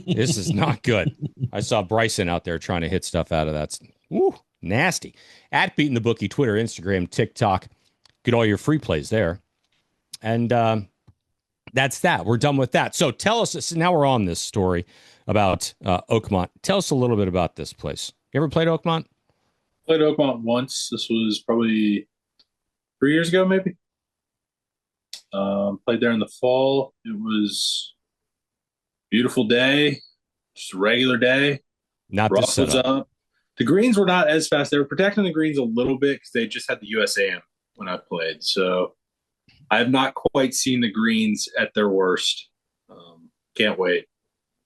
This is not good. I saw Bryson out there trying to hit stuff out of that. Woo, nasty. At Beating the Bookie, Twitter, Instagram, TikTok. Get all your free plays there. And that's that. We're done with that. So tell us, now we're on this story about Oakmont. Tell us a little bit about this place. You ever played Oakmont? Played Oakmont once. This was probably 3 years ago, maybe. Played there in the fall. It was a beautiful day, just a regular day. Not rough was up. The greens were not as fast. They were protecting the greens a little bit because they just had the USAM when I played. So I have not quite seen the greens at their worst. Can't wait.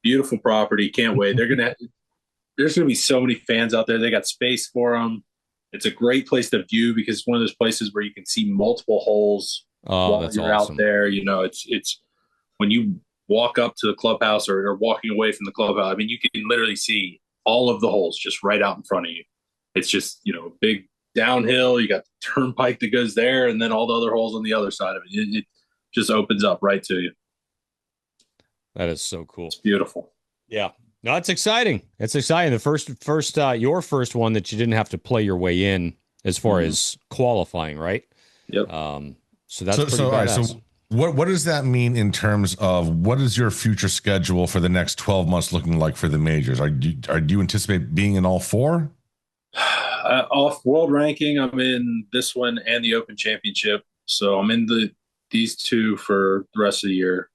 Beautiful property. Can't wait. There's gonna be so many fans out there. They got space for them. It's a great place to view because it's one of those places where you can see multiple holes while you're out there. It's when you walk up to the clubhouse or walking away from the clubhouse. I mean, you can literally see all of the holes just right out in front of you. It's just a big downhill. You got the turnpike that goes there, and then all the other holes on the other side of it. It just opens up right to you. That is so cool. It's beautiful. Yeah. No, it's exciting. It's exciting. The first your first one that you didn't have to play your way in as far as qualifying, right? Yep. So that's pretty badass. Right, so what does that mean in terms of what is your future schedule for the next 12 months looking like for the majors? Do you anticipate being in all four? Off world ranking, I'm in this one and the Open Championship. So I'm in these two for the rest of the year.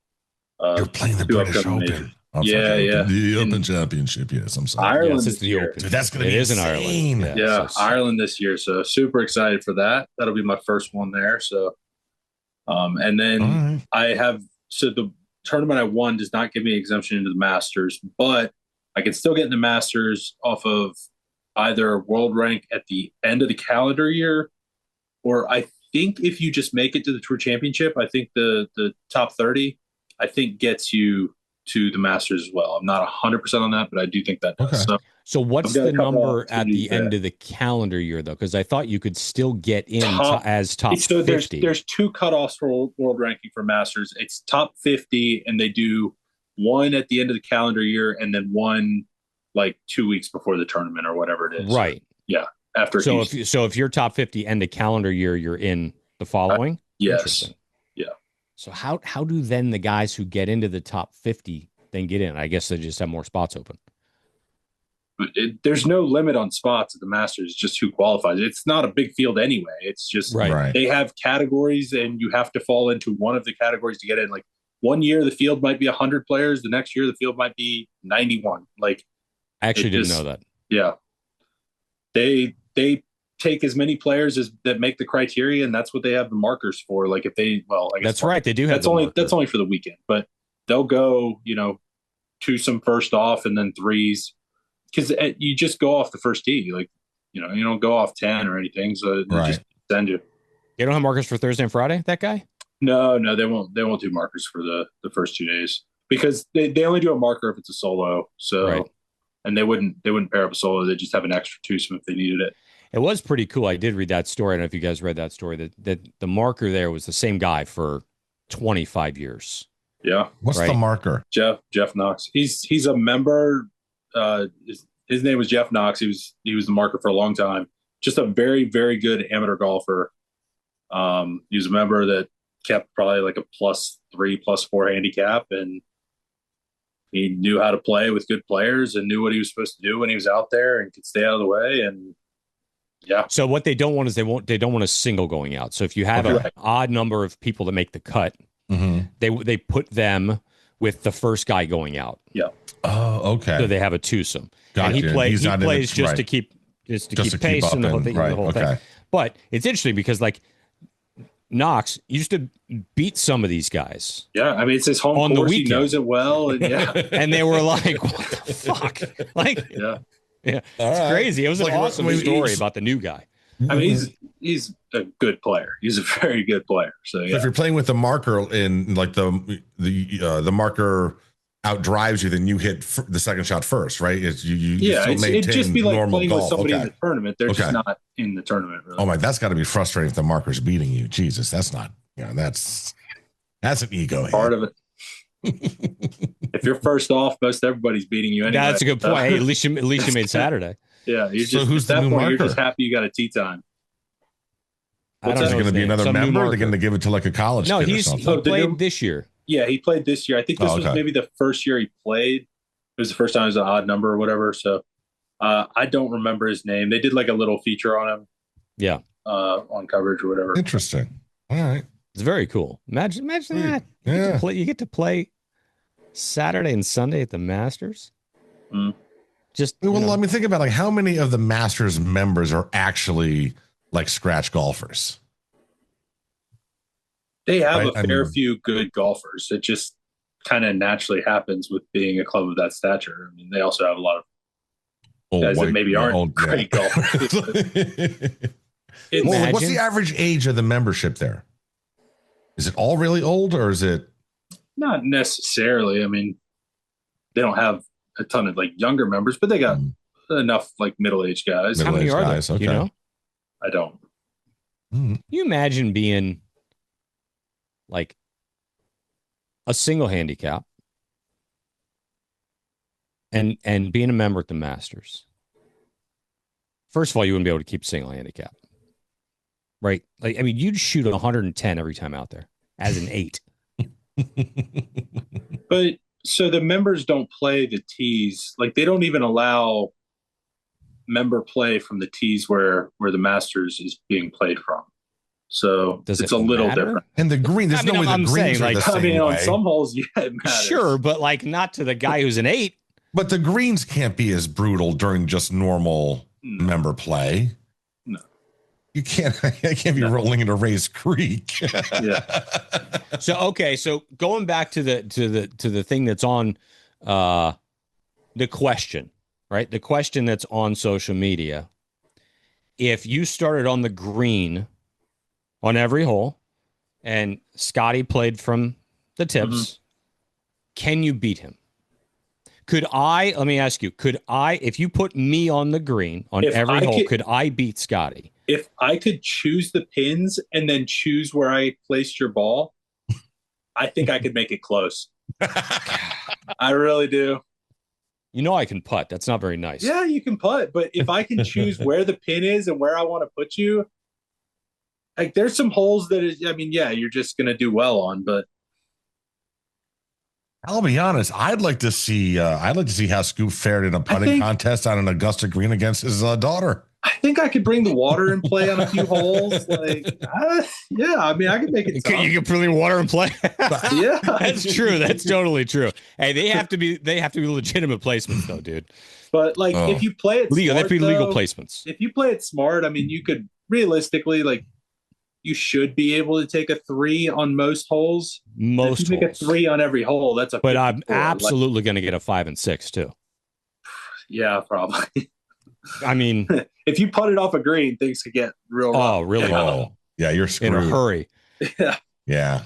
You're playing the two British upcoming Open. majors. Oh, Yeah, fucking yeah. The In Open Championship. Yes, I'm sorry. Ireland Yes, it's this the year. Open. Dude, that's going to It be is in insane. Ireland. Yeah, so- Ireland this year. So super excited for that. That'll be my first one there. So, and then All right. I have, so the tournament I won does not give me exemption into the Masters, but I can still get in the Masters off of either world rank at the end of the calendar year, or I think if you just make it to the Tour Championship, I think the top 30, I think gets you to the Masters as well. I'm not 100% on that, but I do think that does. Okay. So So what's I've got the a couple number at opportunities the end there. of the calendar year, though? Because I thought you could still get in Top- as top so 50. there's two cutoffs for world ranking for Masters. It's top 50, and they do one at the end of the calendar year, and then one like 2 weeks before the tournament or whatever it is. Right. After So each, if you're top 50 end of calendar year, you're in the following. yes, Interesting. yeah. So how do then the guys who get into the top 50 then get in? I guess they just have more spots open. But there's no limit on spots at the Masters. It's just who qualifies. It's not a big field anyway. It's just Right. they have categories, and you have to fall into one of the categories to get in. Like one year, the field might be 100 players. The next year, the field might be 91. Like, I actually It didn't just- know that. yeah, they take as many players as that make the criteria, and that's what they have the markers for. Like if they, well, I guess That's right. They do have that's the only marker. that's only for the weekend, but they'll go, twosome first off and then threes, because you just go off the first tee. Like, you don't go off 10 or anything. So they Right. just send you. They don't have markers for Thursday and Friday, that guy? No, they won't do markers for the first 2 days, because they only do a marker if it's a solo. So, Right. and they wouldn't pair up a solo. They just have an extra twosome if they needed it. It was pretty cool. I did read that story. I don't know if you guys read that story, that the marker there was the same guy for 25 years. Yeah. What's Right. the marker? Jeff Knox. He's a member. His name was Jeff Knox. He was the marker for a long time. Just a very, very good amateur golfer. He was a member that kept probably like a +3, +4 handicap, and he knew how to play with good players and knew what he was supposed to do when he was out there and could stay out of the way. And yeah, So what they don't want is they don't want a single going out. So if you have an Okay. odd number of people that make the cut, Mm-hmm. they put them with the first guy going out. Oh, okay. So they have a twosome. Gotcha. And he He's plays not in the- just to right. keep Just to keep pace up and the whole and- thing. right, The whole okay. thing. But it's interesting because like Knox used to beat some of these guys. yeah. I mean, it's his home On the course. He weekend. knows it well, and yeah, And they were like, what the fuck? Like, yeah. it's All right. crazy. It was an Like, awesome wait, story he's- about the new guy. I mean, he's a good player. He's a very good player. So So yeah, if you're playing with the marker in like the marker outdrives you, then you hit the second shot first, right? It's you still it'd maintain just be like normal playing with golf. somebody in Okay. the tournament. They're just Okay. not in the tournament. Really. Oh my, that's got to be frustrating if the marker's beating you. Jesus, that's not. That's an ego hit. Part of it. If you're first off, most everybody's beating you anyway. That's a good point. Hey, at least you made Saturday. Yeah, you're So just who's at the that new point, you're marker? just happy you got a tee time. I don't Is Is know it going his to be name. another Some new member? They're marker. going to give it to like a college No, kid or he something. Oh, the played new- this year. Yeah, he played this year. I think this was okay. maybe the first year he played. It was the first time it was an odd number or whatever. So I don't remember his name. They did like a little feature on him. Yeah. On coverage or whatever. Interesting. All right. It's very cool. Imagine that. Yeah. You get to play Saturday and Sunday at the Masters. Mm. Just Well, let me think about like how many of the Masters members are actually like scratch golfers. They have Right, a I fair mean- few good golfers. It just kind of naturally happens with being a club of that stature. I mean, they also have a lot of Old guys that white- maybe aren't old- great golfers. Well, what's Imagine. the average age of the membership there? Is it all really old or is it? Not necessarily. I mean, they don't have a ton of like younger members, but they got enough like middle-aged guys. How many middle-aged are there? guys, okay. You know? I don't. You imagine being like a single handicap and being a member at the Masters. First of all, you wouldn't be able to keep single handicap. Right? Like, I mean, you'd shoot 110 every time out there as an 8. But so the members don't play the tees. Like they don't even allow member play from the tees where the Masters is being played from. So Does it's it a little matter? different. And the green, there's no way the I'm greens saying, are like, the same on way. some holes, yeah, it matters. Sure, but like not to the guy who's an 8. But the greens can't be as brutal during just normal member play. No. You can't. It can't be rolling into Race Creek. Yeah. So going back to the thing that's on the question, right? The question that's on social media. If you started on the green on every hole and Scotty played from the tips, can you beat him? Let me ask you, if you put me on the green on every hole, could I beat Scotty? If I could choose the pins and then choose where I placed your ball, I think I could make it close. I really do. You know I can putt. That's not very nice. Yeah, you can putt, but if I can choose where the pin is and where I want to put you, like there's some holes that is, I mean, yeah, you're just gonna do well on, but I'll be honest. I'd like to see how Scoop fared in a putting contest on an Augusta green against his daughter. I think I could bring the water and play on a few holes. Like, yeah, I mean, I could make it. You can bring water and play. Yeah, that's true. That's totally true. Hey, they have to be legitimate placements, though, dude. But like, if you play it legal, smart, they have to be legal though, placements. If you play it smart, I mean, you could realistically, like, you should be able to take a 3 on most holes. Most if you make a 3 on every hole, that's a. But I'm absolutely going to get a 5 and 6 too. Yeah, probably. I mean, if you put it off a green, things could get real rough. Oh, really? Oh, yeah, you're screwed. In a hurry. Yeah. Yeah.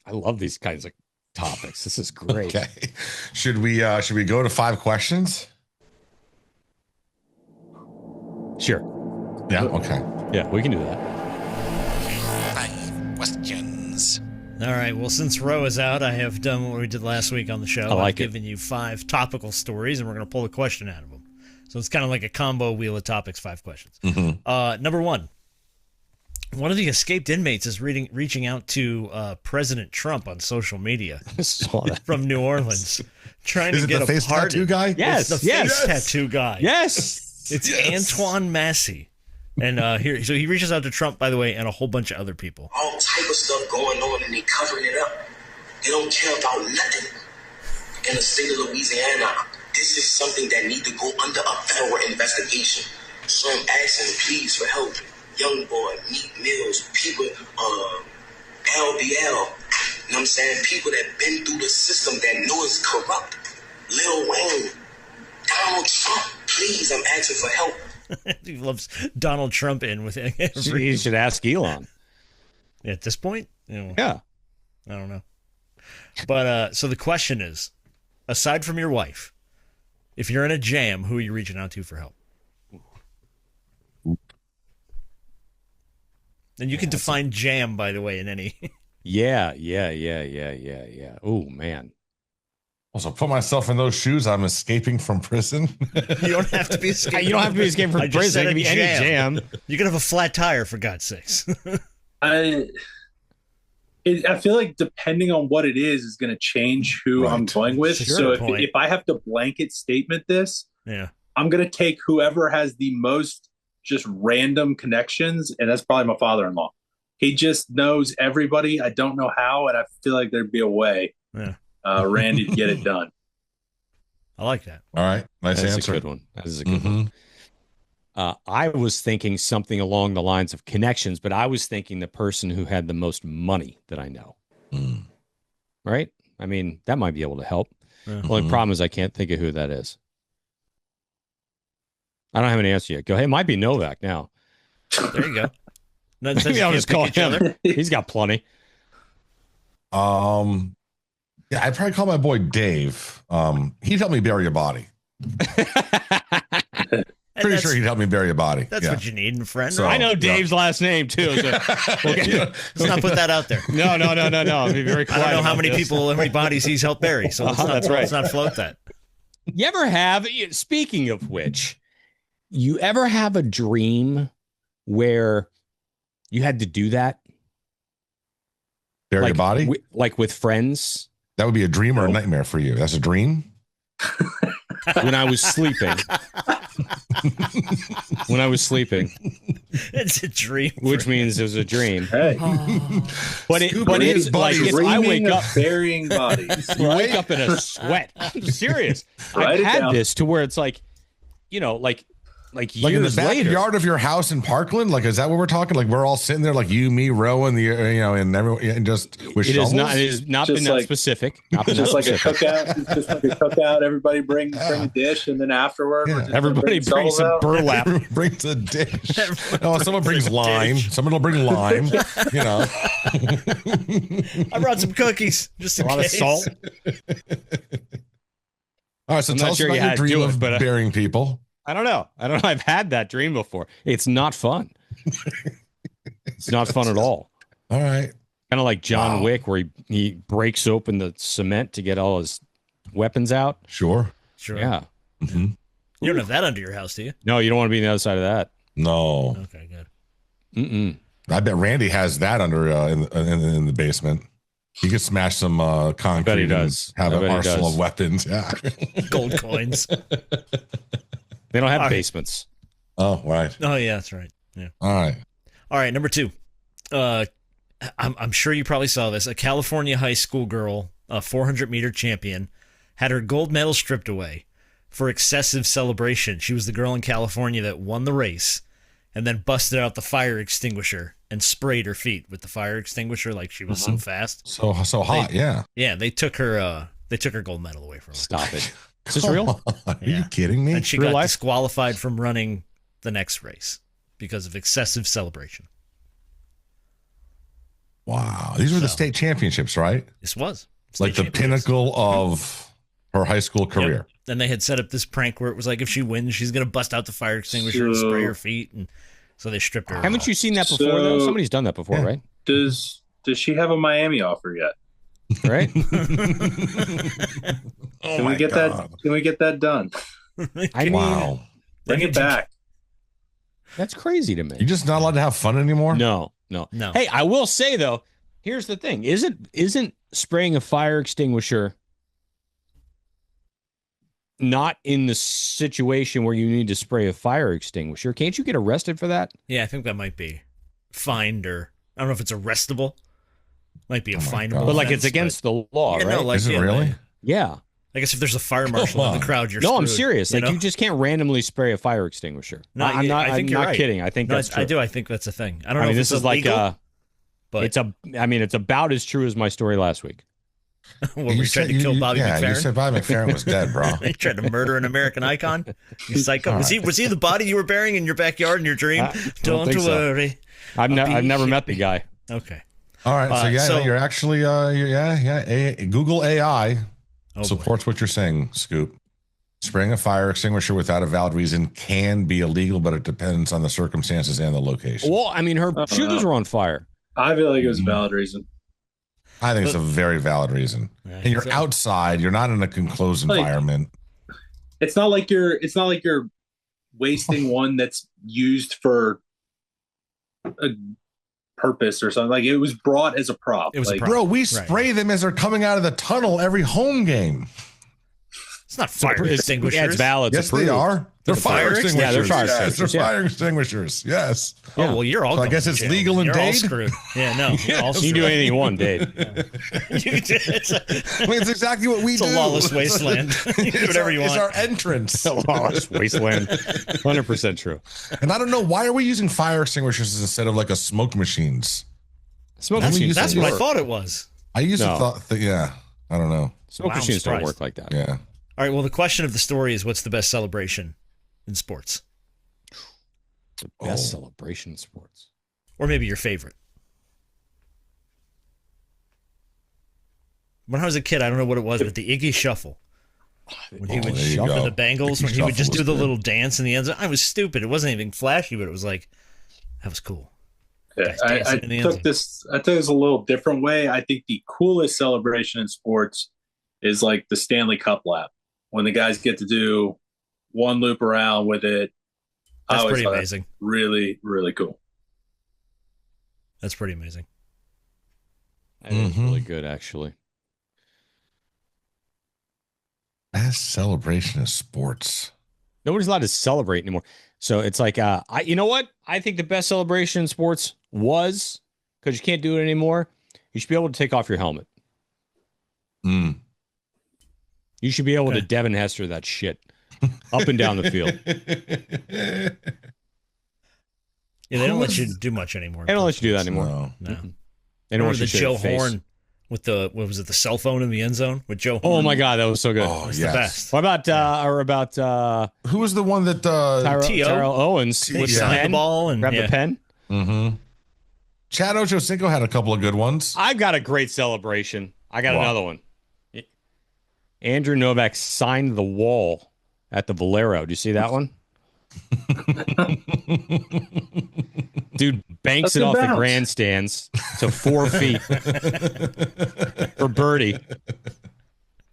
I love these kinds of topics. This is great. Okay. Should we go to 5 questions? Sure. Yeah. Okay. Yeah, we can do that. 5 questions. All right. Well, since Roe is out, I have done what we did last week on the show. I've given you 5 topical stories, and we're going to pull a question out of them. So it's kind of like a combo wheel of topics, 5 questions. Number 1. One of the escaped inmates is reaching out to President Trump on social media from New Orleans, trying to get a face pardon. tattoo guy? Yes, it's the face tattoo guy. Yes, it's Antoine Massey. And so he reaches out to Trump, by the way, and a whole bunch of other people. All type of stuff going on, and they covering it up. They don't care about nothing. In the state of Louisiana, this is something that need to go under a federal investigation. So I'm asking, please, for help. Young Boy, Meek Mills, people, LBL, you know what I'm saying? People that been through the system that know it's corrupt. Lil Wayne, Donald Trump, please, I'm asking for help. He loves Donald Trump in with it. You should ask Elon. At this point? Yeah. I don't know. But so the question is, aside from your wife, if you're in a jam, who are you reaching out to for help? And you can define jam, by the way, in any. Yeah. Oh, man. Also, put myself in those shoes. I'm escaping from prison. You don't have to be escaping. You don't have to be escaping from prison. It can be any jam. You can have a flat tire, for God's sakes. I feel like depending on what it is going to change who I'm going with. Sure, so if I have to blanket statement this, I'm going to take whoever has the most just random connections, and that's probably my father-in-law. He just knows everybody. I don't know how, and I feel like there'd be a way. Yeah. Randy to get it done. I like that. All right. Nice answer. That's a good one. That is a good one. I was thinking something along the lines of connections, but I was thinking the person who had the most money that I know. Right? I mean, that might be able to help. The only problem is I can't think of who that is. I don't have an answer yet. Go ahead. It might be Novak now. There you go. Maybe I'll just call him. He's got plenty. Yeah, I'd probably call my boy Dave. He'd help me bury a body. Pretty sure he'd help me bury a body. That's what you need in a friend. So, I know Dave's last name too. So Let's not put that out there. No. Be very quiet. I don't know how many people, how many bodies he's helped bury. So let's not float that. You ever have? Speaking of which, you ever have a dream where you had to do that? Bury a body, like with friends. That would be a dream or a nightmare for you. That's a dream. When I was sleeping, when I was sleeping. It's a dream. Which means it was a dream. Hey. But it's like if I wake up burying bodies. You wake up in a sweat. I'm serious. Write I've had down. this to where it's like, like Like in the years later. backyard of your house in Parkland? Like, is that what we're talking? Like, we're all sitting there, like you, me, Roe, and and everyone, and just with shovels? It has not Just been that like- specific. Not been Just that like a specific. cookout. It's just like a cookout. Everybody bring a dish, and then afterward, we're just Everybody bring brings some out. burlap. Everyone brings a dish. Oh, someone brings a lime. dish. Someone will bring lime. I brought some cookies just in A lot of case. salt. All right, so I'm tell not us sure about you your had to dream do it, of but, burying people. I don't know. I've had that dream before. It's not fun. It's not fun at all. All right. Kind of like John Wick, where he breaks open the cement to get all his weapons out. Sure. Sure. Yeah. Mm-hmm. You don't have that under your house, do you? No, you don't want to be on the other side of that. No. Okay, good. Mm-mm. I bet Randy has that under in the basement. He could smash some concrete. bet he and does. Have I an bet he arsenal does. of weapons. Yeah. Gold coins. They don't have All right. basements. Oh, right. Oh yeah, that's right. Yeah. All right. All right, number 2. I'm sure you probably saw this. A California high school girl, a 400-meter champion, had her gold medal stripped away for excessive celebration. She was the girl in California that won the race and then busted out the fire extinguisher and sprayed her feet with the fire extinguisher like she was so fast. So hot. Yeah. Yeah, they took her gold medal away from her. Stop it. Is this real? Are Yeah. you kidding me? And she Real got life? disqualified from running the next race because of excessive celebration. Wow. These were the state championships, right? This was Like state the championships. pinnacle of her high school career. Yep. Then they had set up this prank where it was like if she wins, she's gonna bust out the fire extinguisher and spray her feet, and so they stripped her. Haven't you seen that before, though? So- Somebody's done that before, Yeah. right? Does she have a Miami offer yet? Right? Oh Can my we get God. that? Can we get that done? I mean, Wow. Bring it back. that's crazy to me. You're just not allowed to have fun anymore? No. No. Hey, I will say though, here's the thing: isn't spraying a fire extinguisher not in the situation where you need to spray a fire extinguisher? Can't you get arrested for that? Yeah, I think that might be fined, or I don't know if it's arrestable. Might be a Oh my finable. God. But like offense, it's against the law, yeah, right? no, like, Is it yeah, really? Yeah. I guess if there's a fire marshal in the crowd, you're No, I'm screwed, serious. Like know? you just can't randomly spray a fire extinguisher. No, I'm not. I think I'm you're not right. kidding. I think No, that's true. I do. I think that's a thing. I don't I know mean, if this it's is like illegal, but it's about as true as my story last week. when we tried to kill Bobby you McFerrin. said Bobby McFerrin was dead, bro. He tried to murder an American icon. You psycho. Was he the body you were burying in your backyard in your dream? Don't think so. worry. I've be never met the guy. Okay. All right. So so- you're actually Google AI Oh, boy. supports what you're saying, Scoop. Spraying a fire extinguisher without a valid reason can be illegal, but it depends on the circumstances and the location. Well, I mean, her shoes were on fire. I feel like it was a valid reason. I think it's a very valid reason. Yeah, And you're so- outside, you're not in a enclosed Like- environment. It's not like you're wasting one that's used for a purpose or something. Like it was brought as a prop. It was a like, prop. Bro, we Right. spray them as they're coming out of the tunnel every home game. It's not fire It's- extinguishers. Yeah, it's valid. Yes, It's they approved. are. They're The fire fire extinguishers. Yeah, they're fire Yes, they're extinguishers, yeah. fire extinguishers. Yes. Oh, well, you're all So I going guess to it's jail. legal in You're all Dade? screwed. Yeah, no. You're all You can screwed. do anything you want, Dave. It's a I mean, it's exactly what we do. It's a lawless wasteland. You do whatever you It's want. our entrance. Lawless wasteland. 100% true. And I don't know, why are we using fire extinguishers instead of like a smoke machines? Smoke That's- machines. That's don't what I work. thought it was. I used No. to thought that, yeah, I don't know. Smoke Wow, I'm machines don't surprised. work like that. Yeah. All right, well, the question of the story is what's the best celebration in sports? The best Oh. celebration in sports. Or maybe your favorite. When I was a kid, I don't know what it was, but the Iggy Shuffle. When he Oh, would there you shuffle go. the Bengals, Iggy when he would just Shuffle do the was little dance in the end zone. I was stupid. It wasn't anything flashy, but it was like, that was cool. Yeah, Guys I dancing in the end took zone. this. I took this a little different way. I think the coolest celebration in sports is like the Stanley Cup lap, when the guys get to do one loop around with it. I That's always pretty thought amazing. Really, really cool. That's pretty amazing. That is Mhm. really good, actually. Best celebration of sports. Nobody's allowed to celebrate anymore. So it's like, you know what? I think the best celebration in sports was, because you can't do it anymore, you should be able to take off your helmet. You should be able to Devin Hester that shit up and down the field. Yeah, they don't let you do much anymore. They don't let you do that anymore. No. They don't want the you to Joe show your face. Horn with the cell phone in the end zone with Joe Horn? Oh my God, that was so good. Oh, That's yes. the best. What about who was the one that Tyrell Owens with signed the ball and grab the pen? Mm-hmm. Chad Ochocinco had a couple of good ones. I've got a great celebration. I got another one. Andrew Novak signed the wall at the Valero. Do you see that one? Dude banks it off the grandstands to 4 feet for birdie,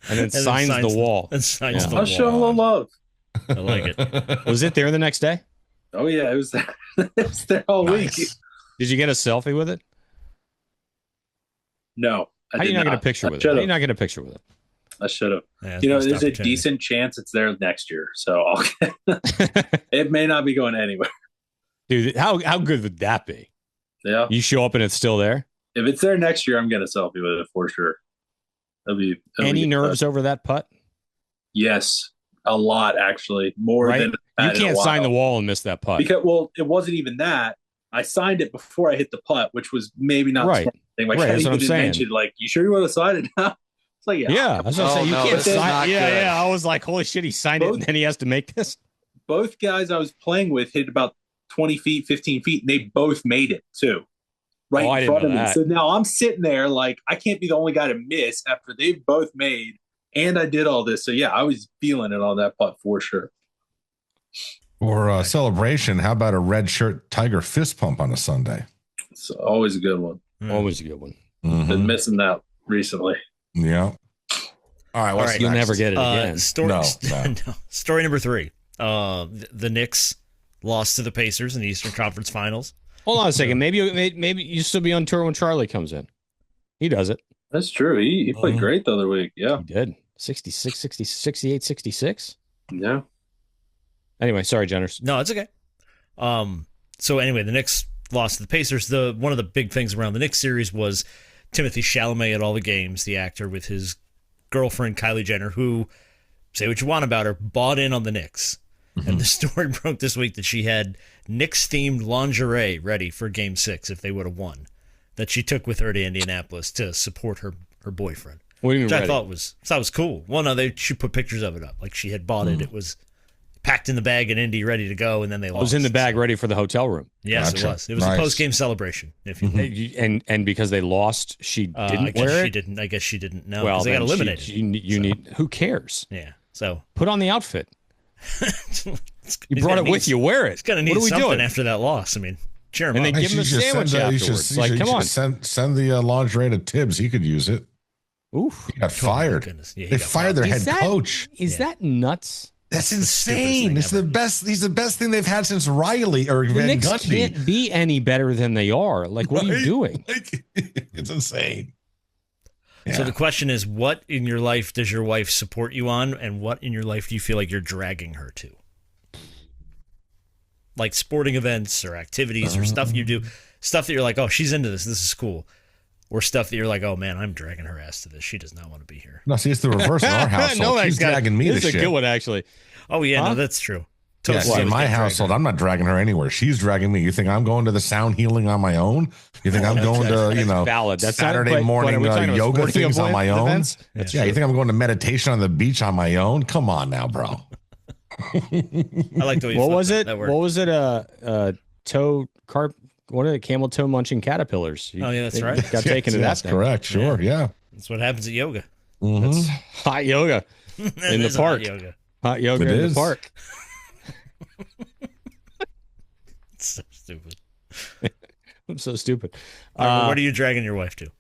and then signs the wall. And signs the wall. I'll show a little love. I like it. Was it there the next day? Oh yeah, it was there. It was there all week. Did you get a selfie with it? No. How do you not get a picture with it? How do you not get a picture with it? I should have. Yeah, there's a decent chance it's there next year. So it may not be going anywhere. Dude, how good would that be? Yeah. You show up and it's still there? If it's there next year, I'm getting a selfie with it for sure. Any nerves over that putt? Yes. A lot, actually. More than you can't sign the wall and miss that putt. Because, it wasn't even that. I signed it before I hit the putt, which was maybe not the smart thing. Like, that's what I'm saying. Mentioned, like, you sure you want to sign it now? It's like, yeah, that's what I'm saying. You can't sign. Yeah. I was like, holy shit, he signed it, and then he has to make this. Both guys I was playing with hit about 20 feet, 15 feet, and they both made it too. Right in front of me. So now I'm sitting there like I can't be the only guy to miss after they've both made, and I did all this. So yeah, I was feeling it on that putt for sure. For celebration, how about a red shirt tiger fist pump on a Sunday? It's always a good one. Always a good one. Mm-hmm. Been missing that recently. Yeah. All right. What's You'll next? never get it again. Story number 3. The Knicks lost to the Pacers in the Eastern Conference Finals. Hold on a second. Maybe you still be on tour when Charlie comes in. He does it. That's true. He played great the other week. Yeah. He did. 66, 60, 68, 66. Yeah. Anyway, sorry, Jenners. No, it's okay. So anyway, the Knicks lost to the Pacers. One of the big things around the Knicks series was Timothée Chalamet at all the games, the actor with his girlfriend Kylie Jenner, who, say what you want about her, bought in on the Knicks. Mm-hmm. And the story broke this week that she had Knicks-themed lingerie ready for Game 6 if they would have won, that she took with her to Indianapolis to support her boyfriend. What do you mean which ready? I thought was cool. Well, no, she put pictures of it up. Like she had bought it. It was packed in the bag in Indy, ready to go, and then they lost. It was in the bag, ready for the hotel room. Yes, It was. It was a post-game celebration. If you and because they lost, she didn't wear it. I guess she didn't know. Well, they got eliminated. You need. Who cares? Yeah. So put on the outfit. You brought it with you. Wear it. It's gonna need something after that loss. I mean, cheer him and up. then give him a sandwich afterwards. Come on, send the lingerie to Tibbs. He could use it. Oof! He got fired. Yeah, they fired their head coach. Is that nuts? That's insane. It's the best. He's the best thing they've had since Riley or Van Knicks Gundy. Can't be any better than they are. Like, what are you doing? It's insane. Yeah. So the question is, what in your life does your wife support you on, and what in your life do you feel like you're dragging her to? Like sporting events or activities or stuff you do, stuff that you're like, oh, she's into this. This is cool. Or stuff that you're like, oh man, I'm dragging her ass to this. She does not want to be here. No, see, it's the reverse in our household. She's dragging me to shit. This is a good one, actually. Oh yeah, no, that's true. Yeah, see, in my household, I'm not dragging her anywhere. She's dragging me. You think I'm going to the sound healing on my own? You think I'm going to, valid. That's Saturday morning yoga things on my own? Yeah, you think I'm going to meditation on the beach on my own? Come on now, bro. I like the way you What was it? What was it? What are the camel toe munching caterpillars? Oh yeah, that's right. Got taken to that. That's correct. Sure, yeah. That's what happens at yoga. Mm-hmm. It's hot yoga in the park. Hot yoga in the park. It's so stupid. I'm so stupid. What are you dragging your wife to?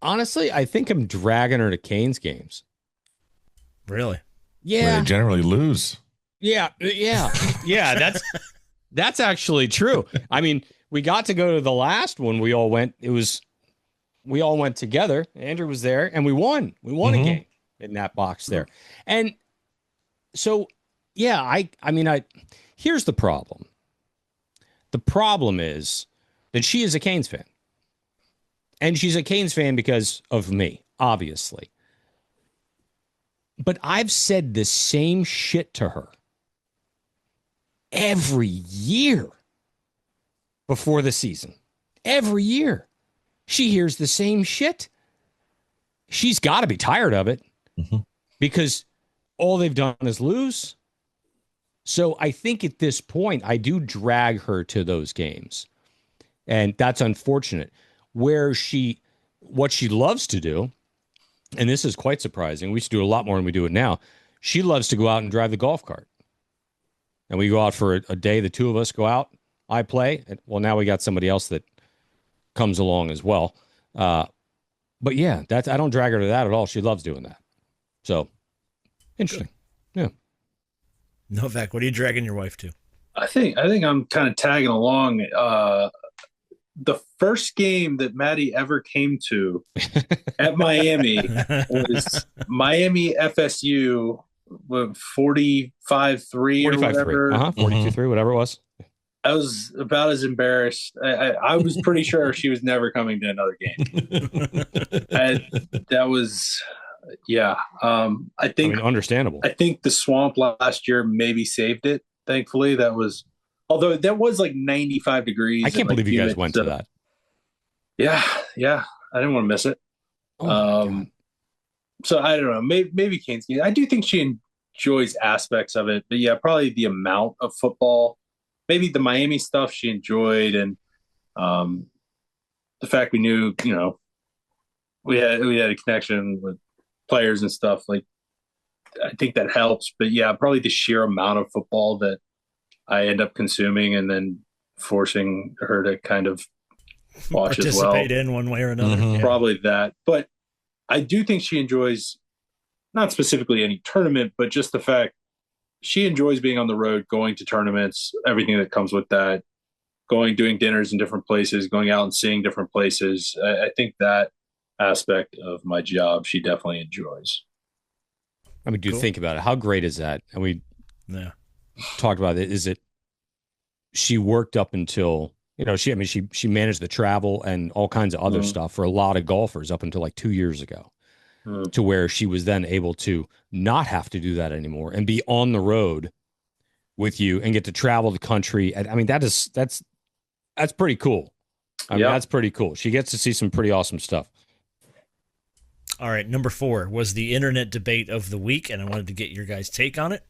Honestly, I think I'm dragging her to Canes games. Really? Yeah. Where they generally lose. Yeah. That's actually true. I mean, we got to go to the last one. We all went together. Andrew was there, and we won. We won a game in that box there. And So, yeah, I mean, here's the problem. The problem is that she is a Canes fan. And she's a Canes fan because of me, obviously. But I've said the same shit to her every year before the season. Every year. She hears the same shit. She's got to be tired of it because all they've done is lose. So I think at this point, I do drag her to those games. And that's unfortunate. What she loves to do, and this is quite surprising, we used to do a lot more than we do it now. She loves to go out and drive the golf cart. And we go out for a day, the two of us go out, I play. And, well, now we got somebody else that comes along as well. But yeah, I don't drag her to that at all. She loves doing that. So, interesting. Yeah. Novak, what are you dragging your wife to? I think I'm kind of tagging along. The first game that Maddie ever came to at Miami was Miami FSU with 45-3 or whatever. 42-3, whatever it was. I was about as embarrassed. I was pretty sure she was never coming to another game. That was, yeah. I think understandable. I think the swamp last year maybe saved it. Thankfully, although that was like 95 degrees. I can't believe you guys went to that. Yeah. I didn't want to miss it. So I don't know. Maybe Canes. I do think she enjoys aspects of it, but yeah, probably the amount of football. Maybe the Miami stuff she enjoyed, and the fact we knew, we had a connection with players and stuff. Like, I think that helps. But yeah, probably the sheer amount of football that I end up consuming, and then forcing her to kind of watch as well. Participate in one way or another. Yeah. Probably that. But I do think she enjoys, not specifically any tournament, but just the fact she enjoys being on the road, going to tournaments, everything that comes with that, doing dinners in different places, going out and seeing different places. I think that aspect of my job she definitely enjoys. I mean, think about it. How great is that? And we talked about it. Is it she worked up until, she managed the travel and all kinds of other stuff for a lot of golfers up until like 2 years ago. To where she was then able to not have to do that anymore and be on the road with you and get to travel the country. And I mean, that's pretty cool. I mean, that's pretty cool. She gets to see some pretty awesome stuff. All right, number 4 was the internet debate of the week, and I wanted to get your guys' take on it.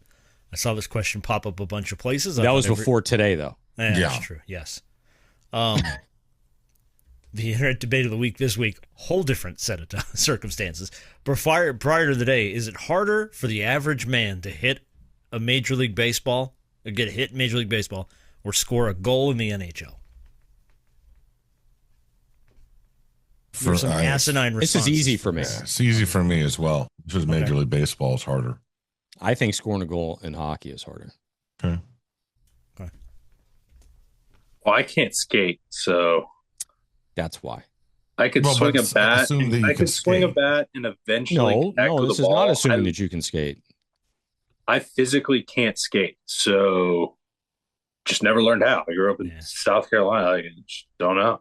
I saw this question pop up a bunch of places. That was before today, though. Yeah, that's true. Yes. The internet debate of the week this week, whole different set of circumstances. But prior to the day, is it harder for the average man to hit a Major League Baseball, or get a hit in Major League Baseball, or score a goal in the NHL? For some asinine responses. This is easy for me. Yeah, it's easy for me as well. Just Major League Baseball is harder. I think scoring a goal in hockey is harder. Okay. Well, I can't skate, so that's why. I could swing a bat. I could swing a bat and eventually. No, this is not assuming that you can skate. I physically can't skate, so just never learned how. I grew up in South Carolina. I just don't know.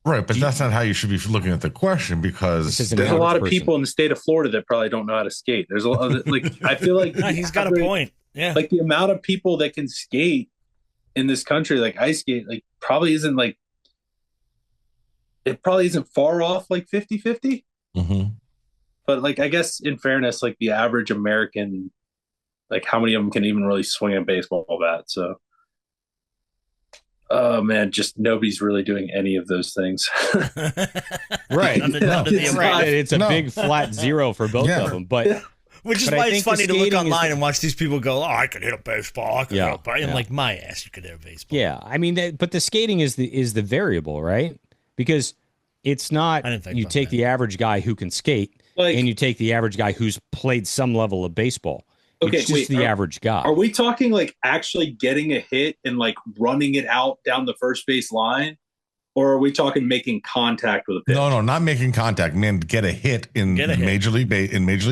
Right, but that's not how you should be looking at the question, because there's a lot of people in the state of Florida that probably don't know how to skate. There's a lot of, I feel like he's got a point. Yeah, like the amount of people that can skate in this country, like ice skate, probably isn't it probably isn't far off 50-50. But I guess in fairness, the average American, how many of them can even really swing a baseball bat? So, oh man, just nobody's really doing any of those things. Right. It's a big flat zero for both of them. But which is why it's funny to look online and watch these people go, "Oh, I could hit a baseball. I could hit a and my ass, you could hit a baseball." Yeah, I mean, but the skating is the variable, right? Because it's not you take the average guy who can skate and you take the average guy who's played some level of baseball. Okay, it's just the average guy. Are we talking actually getting a hit and running it out down the first base line? Or are we talking making contact with a pitch? No, not making contact. Man, get a hit in Major League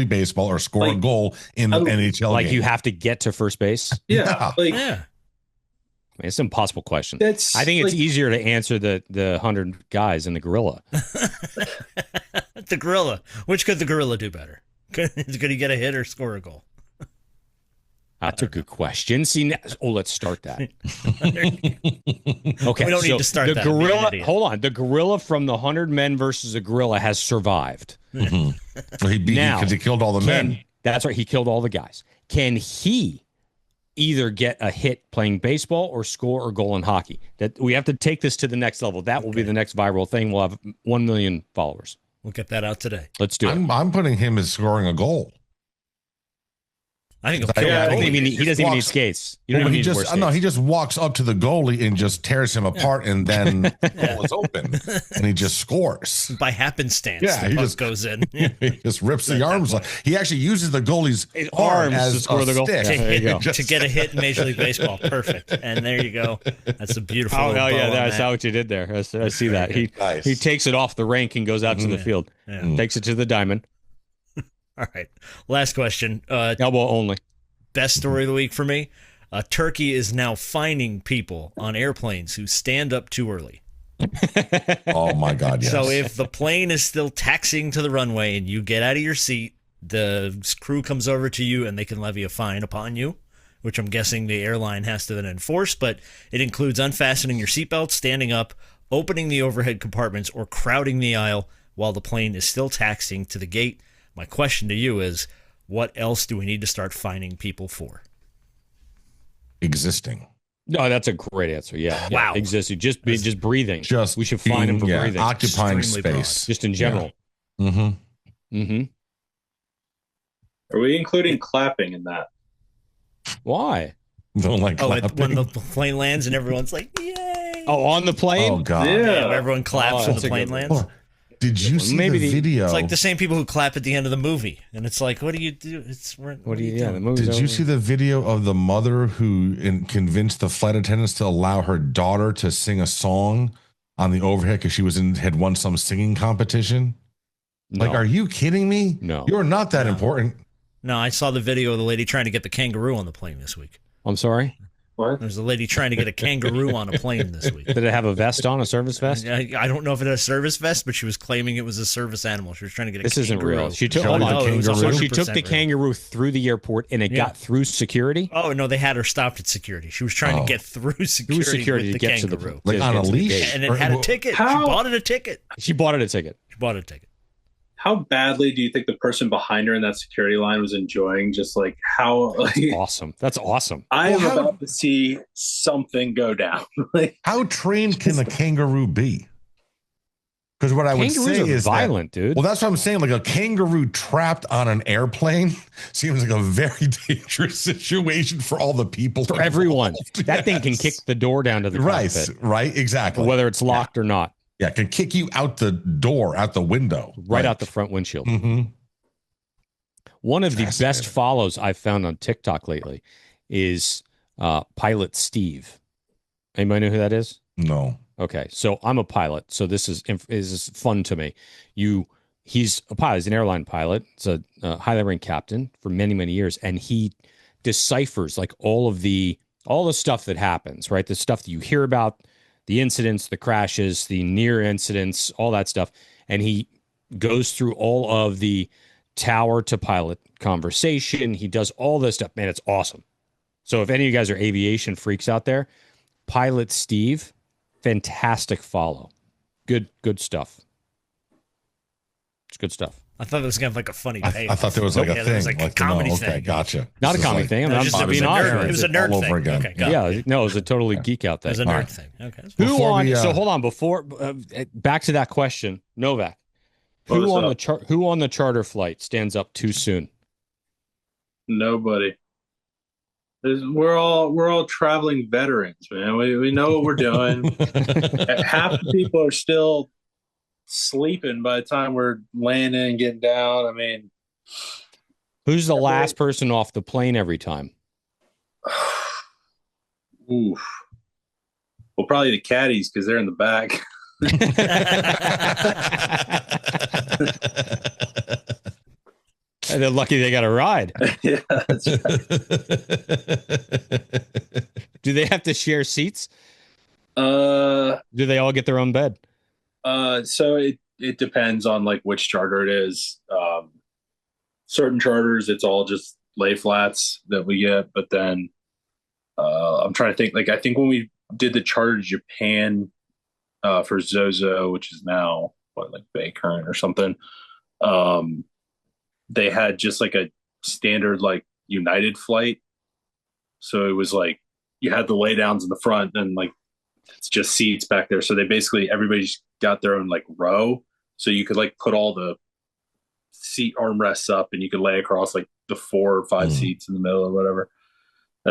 Baseball or score a goal in an NHL like game. you have to get to first base. Yeah. It's an impossible question. I think it's like, easier to answer the 100 guys in the gorilla. The gorilla. Which could the gorilla do better? Could he get a hit or score a goal? That's a good question. See, let's start that. Okay, we don't need to start the that. Gorilla. Hold on, the gorilla from the 100 Men versus a gorilla has survived. Well, because he killed all the men. That's right. He killed all the guys. Can he either get a hit playing baseball or score a goal in hockey? That we have to take this to the next level. That will be the next viral thing. We'll have 1 million followers. We'll get that out today. Let's do it. I'm putting him as scoring a goal. I think he doesn't even need skates. You don't he just walks up to the goalie and just tears him apart, and then the goal is open, and he just scores by happenstance. Yeah, he just goes in. He just rips the arms. He actually uses the goalie's arms to score the goal to get a hit in Major League Baseball. Perfect, and there you go. That's a beautiful. Oh yeah, that's how what you did there. I see that. He takes it off the rink and goes out to the field. Takes it to the diamond. All right. Last question. Elbow only. Best story of the week for me. Turkey is now fining people on airplanes who stand up too early. Oh, my God, yes. So if the plane is still taxiing to the runway and you get out of your seat, the crew comes over to you and they can levy a fine upon you, which I'm guessing the airline has to then enforce. But it includes unfastening your seatbelt, standing up, opening the overhead compartments, or crowding the aisle while the plane is still taxiing to the gate. My question to you is, what else do we need to start fining people for? Existing. No, that's a great answer. Yeah. Wow. Existing. Just breathing. We should fine them for breathing. Occupying space. Broad. Just in general. Yeah. Are we including clapping in that? Why? Don't like clapping. When the plane lands and everyone's like, yay. Oh, on the plane? Oh, God. Yeah. Everyone claps when the plane lands. Did you see the video? It's like the same people who clap at the end of the movie, and it's like, what do you do? What do you do? The movie's Did you see the video of the mother who convinced the flight attendants to allow her daughter to sing a song on the overhead because she had won some singing competition? No. Like, are you kidding me? No, you're not that important. No, I saw the video of the lady trying to get the kangaroo on the plane this week. I'm sorry. What? There's a lady trying to get a kangaroo on a plane this week. Did it have a vest on, a service vest? I don't know if it had a service vest, but she was claiming it was a service animal. She was trying to get a kangaroo. This isn't real. She took the kangaroo through the airport, and it got through security? Oh, no, they had her stopped at security. She was trying to get through security with the get kangaroo. Like on a leash? And it had a ticket. She bought it a ticket. She bought it a ticket. How badly do you think the person behind her in that security line was enjoying just like how awesome. That's awesome. I am about to see something go down. How trained can a kangaroo be? Because what I would say is violent, dude. Well, that's what I'm saying. Like a kangaroo trapped on an airplane seems like a very dangerous situation for all the people. For everyone. That thing can kick the door down to the cockpit. Right, exactly. Whether it's locked or not. Yeah, it can kick you out the door, out the window. Right out the front windshield. Mm-hmm. One of the best follows I've found on TikTok lately is Pilot Steve. Anybody know who that is? No. Okay, so I'm a pilot, so this is fun to me. He's a pilot. He's an airline pilot. He's a highly ranked captain for many, many years, and he deciphers like all the stuff that happens, right? The stuff that you hear about, the incidents, the crashes, the near incidents, all that stuff. And he goes through all of the tower to pilot conversation. He does all this stuff. Man, it's awesome. So if any of you guys are aviation freaks out there, Pilot Steve, fantastic follow. Good stuff. It's good stuff. I thought it was kind of like a funny payoff. I thought there was like a thing. It was like a comedy thing. Okay, gotcha. Not a comedy thing. It was a nerd thing. Again. Okay, it was a totally geek out thing. It was a nerd thing. Okay. So hold on. Before back to that question, Novak. Who on the charter flight stands up too soon? Nobody. We're all traveling veterans, man. We know what we're doing. Half the people are still sleeping by the time we're landing and getting down. I mean, who's the last person off the plane every time? Oof. Well, probably the caddies because they're in the back. And they're lucky they got a ride. Yeah, that's right. Do they have to share seats? Do they all get their own bed? So it depends on like which charter it is. Certain charters, it's all just lay flats that we get. But then I'm trying to think. Like I think when we did the charter to Japan for Zozo, which is now like Bay Current or something, they had just like a standard like United flight. So it was like you had the lay downs in the front and like it's just seats back there. So they basically everybody's got their own like row. So you could like put all the seat armrests up and you could lay across like the 4 or 5 seats in the middle or whatever.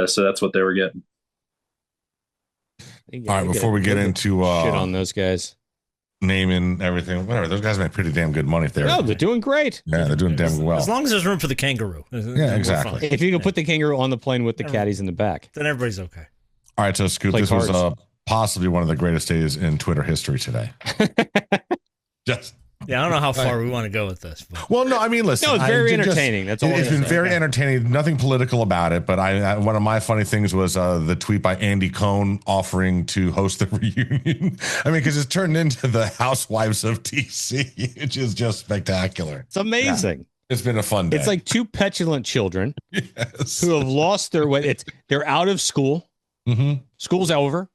So that's what they were getting. All right, before we get into shit on those guys, naming everything, whatever, those guys make pretty damn good money if they're. No, they're doing great. Yeah, they're doing damn well. As long as there's room for the kangaroo. Yeah, exactly. If you can put the kangaroo on the plane with the caddies in the back, then everybody's okay. All right, so Scoop, this was possibly one of the greatest days in Twitter history today. Just. Yeah, I don't know how far we want to go with this. But. Well, no, I mean, listen. No, it's very entertaining. That's all. It's been very entertaining. Nothing political about it. But one of my funny things was the tweet by Andy Cohn offering to host the reunion. I mean, because it's turned into the Housewives of DC, which is just spectacular. It's amazing. Yeah. It's been a fun day. It's like 2 petulant children who have lost their way. They're out of school. Mm-hmm. School's over.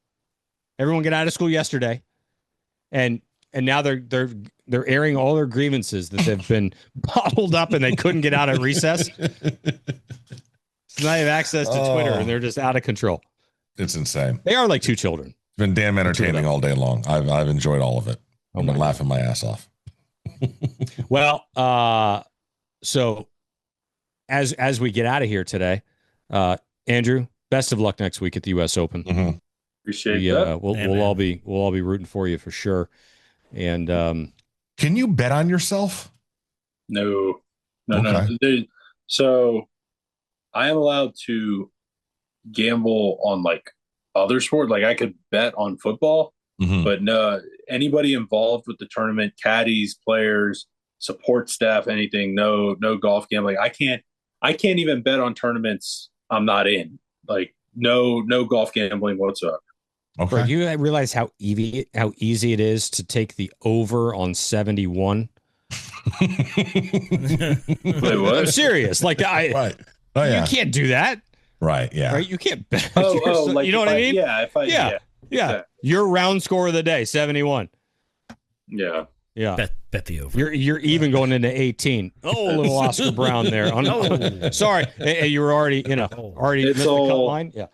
Everyone got out of school yesterday, and now they're airing all their grievances that they've been bottled up and they couldn't get out at recess. So now they have access to Twitter and they're just out of control. It's insane. They are like 2 children. It's been damn entertaining all day long. I've enjoyed all of it. I've been laughing my ass off. Well, so as we get out of here today, Andrew, best of luck next week at the U.S. Open. Mm-hmm. Appreciate that. We'll all be rooting for you for sure. And can you bet on yourself? No. So I am allowed to gamble on like other sports. Like I could bet on football, but no, anybody involved with the tournament, caddies, players, support staff, anything, no golf gambling. I can't even bet on tournaments I'm not in. Like no golf gambling whatsoever. Okay. Bro, you realize how easy it is to take the over on 71? Wait, what? I'm serious. Like right. Oh, yeah. You can't do that. Right. Yeah. Right. You can't bet. Like you know what I mean? Yeah. Yeah. Your round score of the day, 71. Yeah. Yeah. Bet the over. You're even going into 18. Oh, a little Oscar Brown there. Sorry. You were already missed the cut line. Yeah.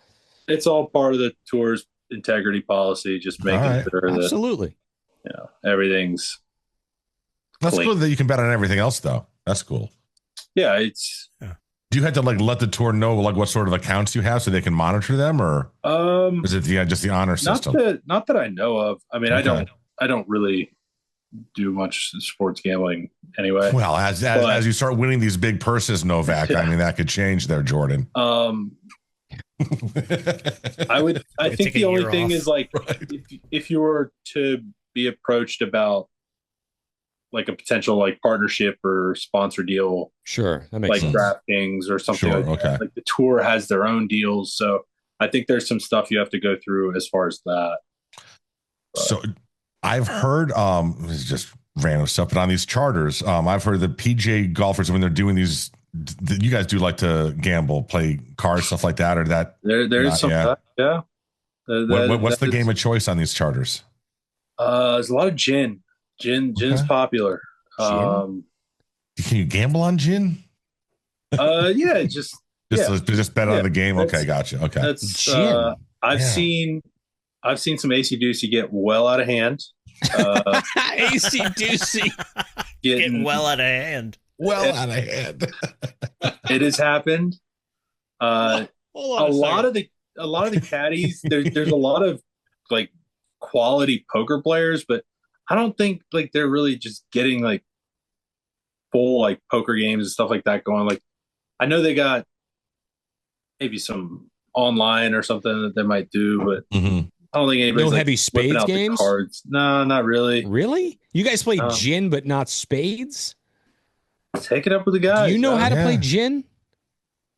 It's all part of the tour's integrity policy, just making sure that absolutely everything's that's clean. cool that you can bet on everything else though. That's cool. Yeah, it's do you have to like let the tour know like what sort of accounts you have so they can monitor them, or is it just the honor system? Not that I know of. I mean, okay. I don't really do much sports gambling anyway. Well, as you start winning these big purses, Novak, I mean that could change there, Jordan. I think the only thing is like if you were to be approached about like a potential like partnership or sponsor deal, sure, that makes sense. DraftKings or something like that. Like the tour has their own deals, so I think there's some stuff you have to go through as far as that. So I've heard this is just random stuff, but on these charters, I've heard the PGA golfers when they're doing these. You guys do like to gamble, play cards, stuff like that, or that? There's some, yeah. What's the game of choice on these charters? There's a lot of gin. Gin's popular. Can you gamble on gin? Yeah, just bet on the game. Okay, gotcha. Okay, that's gin. I've seen some AC-Deucey get well out of hand. AC-Deucey getting well out of hand. Well out of hand. It has happened. A lot of the caddies. There's a lot of like quality poker players, but I don't think like they're really just getting like full like poker games and stuff like that going. Like I know they got maybe some online or something that they might do, but I don't think anybody's No like, heavy whipping spades out the games? cards. No, not really. Really? You guys play gin but not spades? Take it up with the guys. Do you know how to play Yeah. gin?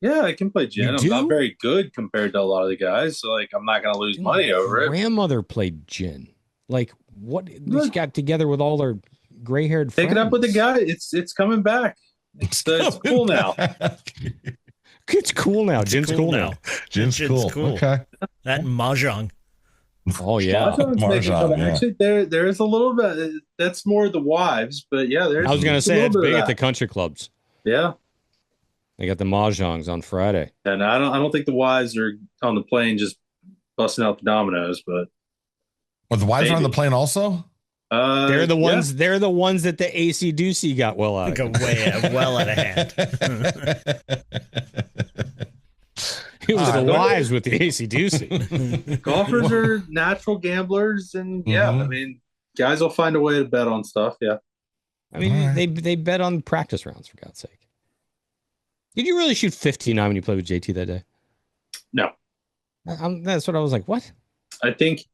Yeah, I can play gin. You I'm do? not very good compared to a lot of the guys, so like I'm not gonna lose money over it. Grandmother played gin. Like what? They got together with all their gray-haired friends. Take it up with the guy. It's coming back. It's cool now. It's cool now. Gin's cool now. Gin's cool. Okay. That and mahjong. Oh yeah. Mahjong, yeah. Actually, there is a little bit. That's more the wives, but yeah, there's. I was gonna a say little it's bit of big at that. the country clubs. Yeah, They got the mahjongs on Friday. and I don't think the wives are on the plane just busting out the dominoes, but Well, the wives are on the Maybe. plane also? They're the yeah. ones. They're the ones that the AC Doocy got well out Go of. well out of hand. It was the go ahead. wives with the AC Doocy. Golfers are natural gamblers, and yeah, I mean, guys will find a way to bet on stuff. Yeah, I mean, All right. they bet on practice rounds for God's sake. Did you really shoot 59 when you played with JT that day? no, That's what I was like. What? I think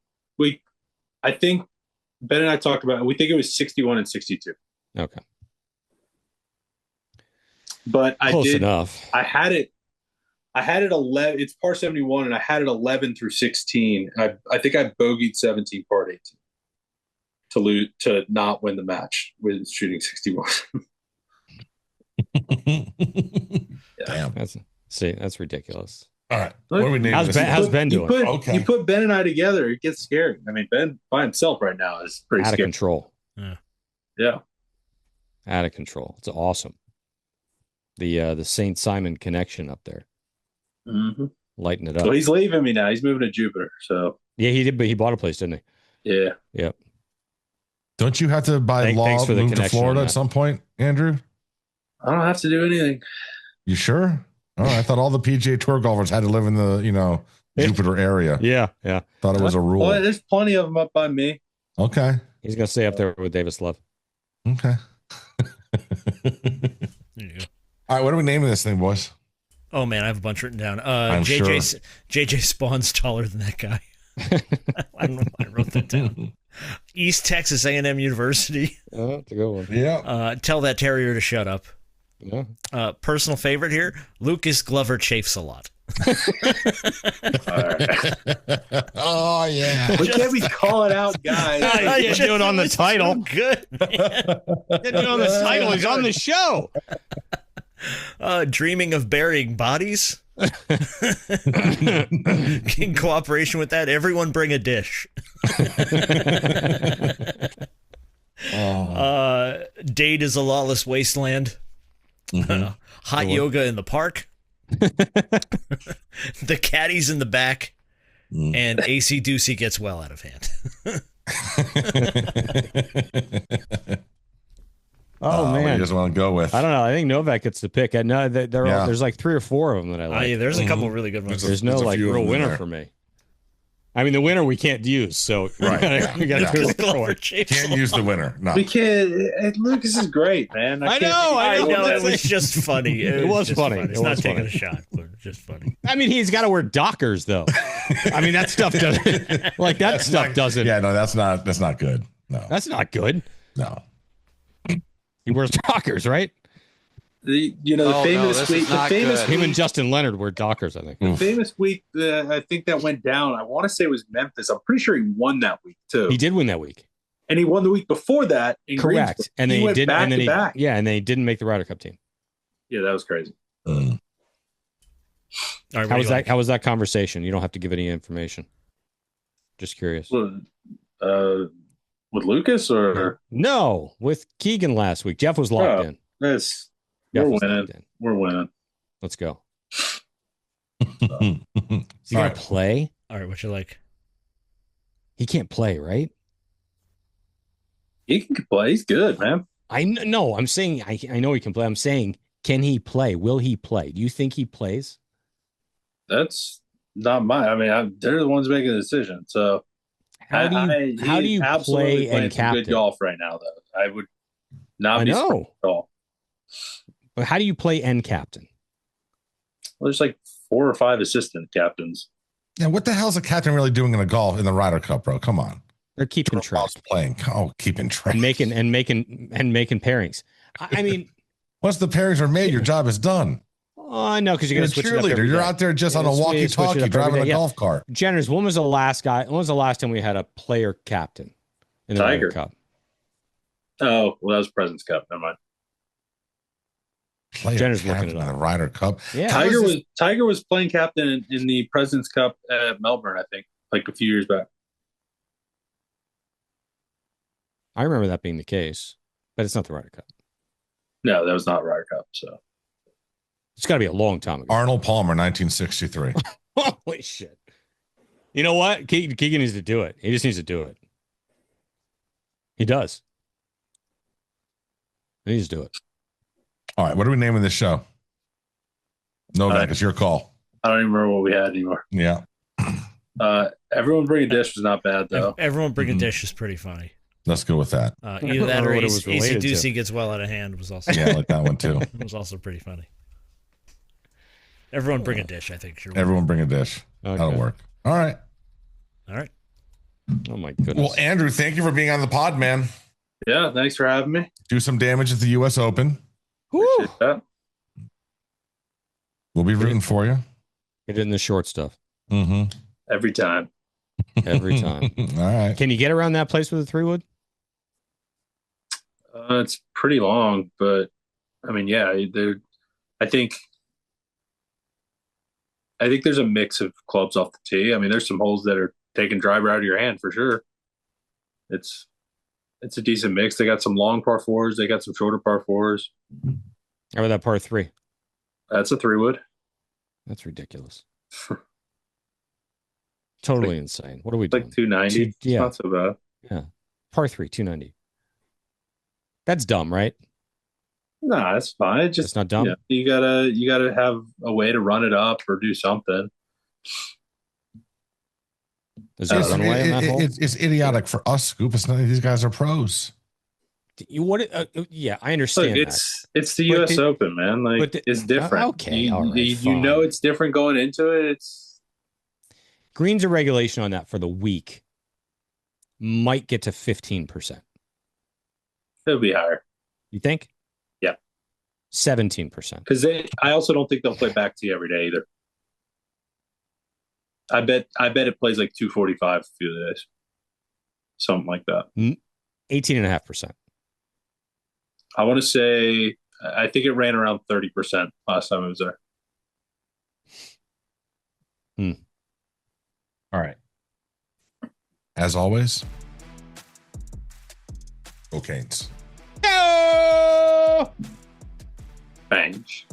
Ben and I talked about it. We think it was 61 and 62, Okay, but close enough. I had it 11. It's par 71, and I had it 11 through 16. I think I bogeyed 17, par 18 to not win the match with shooting 61. Damn. That's ridiculous. All right. What are we naming this? How's Ben doing? You put Ben and I together, it gets scary. I mean, Ben by himself right now is pretty Out of scary. control. Yeah. Out of control. It's awesome. The St. Simon connection up there. Mm-hmm. Lighten it up. Well, he's leaving me now. He's moving to Jupiter. So Yeah, he did, but he bought a place, didn't he? yeah. Yep. Don't you have to, by law, thanks for the move to connection Florida on at that. some point, Andrew? I don't have to do anything. You sure? Oh, I thought all the PGA Tour golfers had to live in the, Jupiter area. Yeah. Thought it was a rule. Well, there's plenty of them up by me. Okay. He's gonna stay up there with Davis Love. Okay. There you go. All right. What are we naming this thing, boys? Oh man, I have a bunch written down. I'm JJ Spawn's taller than that guy. I don't know why I wrote that down. East Texas A&M University. Oh, that's a good one. Yeah. Tell that terrier to shut up. Yeah. Personal favorite here: Lucas Glover chafes a lot. Oh, yeah. We can't be calling out guys. You can't do it on the title. Good. Man. Can't do it on the title. He's on the show. Dreaming of burying bodies. In cooperation with that, everyone bring a dish. Date is a lawless wasteland. Hot yoga in the park. The caddies in the back. And AC Doocy gets well out of hand. Oh What do you man, guys want to go with? I don't know. I think Novak gets the pick. I know that there's like 3 or 4 of them that I like. Yeah, there's a couple really good ones. There's no There's a like few of real them winner there. for me. I mean, the winner we can't use, so Right. we got to Lucas do Glover it. chafes Can't use the winner. No. We can't. Lucas is great, man. I know. I know it was just funny. It was just funny. It's It not was taking funny. a shot, but just funny. I mean, he's got to wear Dockers though. I mean, that stuff doesn't like that stuff doesn't. Yeah, no, that's not good. No. That's not good. No. He wears Dockers, right? The Oh, famous no, this week. is The not famous good. Him and week. Justin Leonard wear Dockers, I think. The famous week. I think that went down. I want to say it was Memphis. I'm pretty sure he won that week too. He did win that week. And he won the week before that. In Correct. Greensboro. And then he he went didn't back and then to back. and they didn't make the Ryder Cup team. Yeah, that was crazy. Mm. All right, How was that? How was that conversation? You don't have to give any information. Just curious. With Lucas or No, with Keegan last week. Jeff was locked in. this? Jeff We're was winning. locked in. We're winning. Let's go. All Is he gonna right. play? All right, what you like? He can't play, right? He can play. He's good, man. No, I'm saying I know he can play. I'm saying, can he play? Will he play? Do you think he plays? That's not my. I mean, they're the ones making the decision. So How do you absolutely play playing and some captain? good golf right now, though. I would not I be know. surprised at all. But how do you play end captain? Well, there's like 4 or 5 assistant captains. Yeah, what the hell is a captain really doing in the Ryder Cup, bro? Come on. They're keeping track. Playing. Oh, keeping track. And making pairings. I mean, once the pairings are made, your job is done. Oh, I know, because you're going to switch it up cheerleader. You're out there just on a walkie-talkie driving a golf cart. Jenners, when was the last time we had a player captain in the Ryder Cup? Oh, well, that was President's Cup. Never mind. Jenners looking at the Ryder Cup. Yeah, Tiger was playing captain in the President's Cup at Melbourne, I think, like a few years back. I remember that being the case, but it's not the Ryder Cup. No, that was not Ryder Cup. So it's got to be a long time ago. Arnold Palmer, 1963. Holy shit! You know what? Keegan needs to do it. He just needs to do it. He does. He needs to do it. All right, what are we naming this show? Novak, it's your call. I don't even remember what we had anymore. Yeah. Everyone Bring a Dish was not bad, though. Everyone Bring a Dish is pretty funny. Let's go with that. Either that or Easy Doocy Gets Well Out of Hand was also I like that one too. It was also pretty funny. Everyone Bring a Dish, I think. Sure. Everyone Bring a Dish. Okay. That'll work. All right. Oh my goodness. Well, Andrew, thank you for being on the pod, man. Yeah, thanks for having me. Do some damage at the U.S. Open. Appreciate that. We'll be rooting for you. Get in the short stuff. Mm-hmm. Every time. Every time. All right. Can you get around that place with a 3-wood? It's pretty long, but I mean, yeah, I think there's a mix of clubs off the tee. I mean, there's some holes that are taking driver out of your hand for sure. It's a decent mix. They got some long par 4s. They got some shorter par 4s. How about that par 3? That's a 3-wood. That's ridiculous. Totally insane. What are we doing? Like 290. Yeah. Not so bad. Yeah. Par 3, 290. That's dumb, right? Nah, that's fine. It's not dumb. You gotta have a way to run it up or do something. Is there a runway on that hole? It's idiotic for us, Scoop. It's not. These guys are pros. Yeah, I understand. Look, it's the U.S. Open, man. Like it's different. Okay, all right, you know it's different going into it. It's greens or regulation on that for the week might get to 15%. It'll be higher. You think? Yeah, 17%. Because I also don't think they'll play back to you every day either. I bet it plays like 245 a few days, something like that. 18.5%. I want to say, I think it ran around 30% last time I was there. All right. As always, go Canes. Bangs.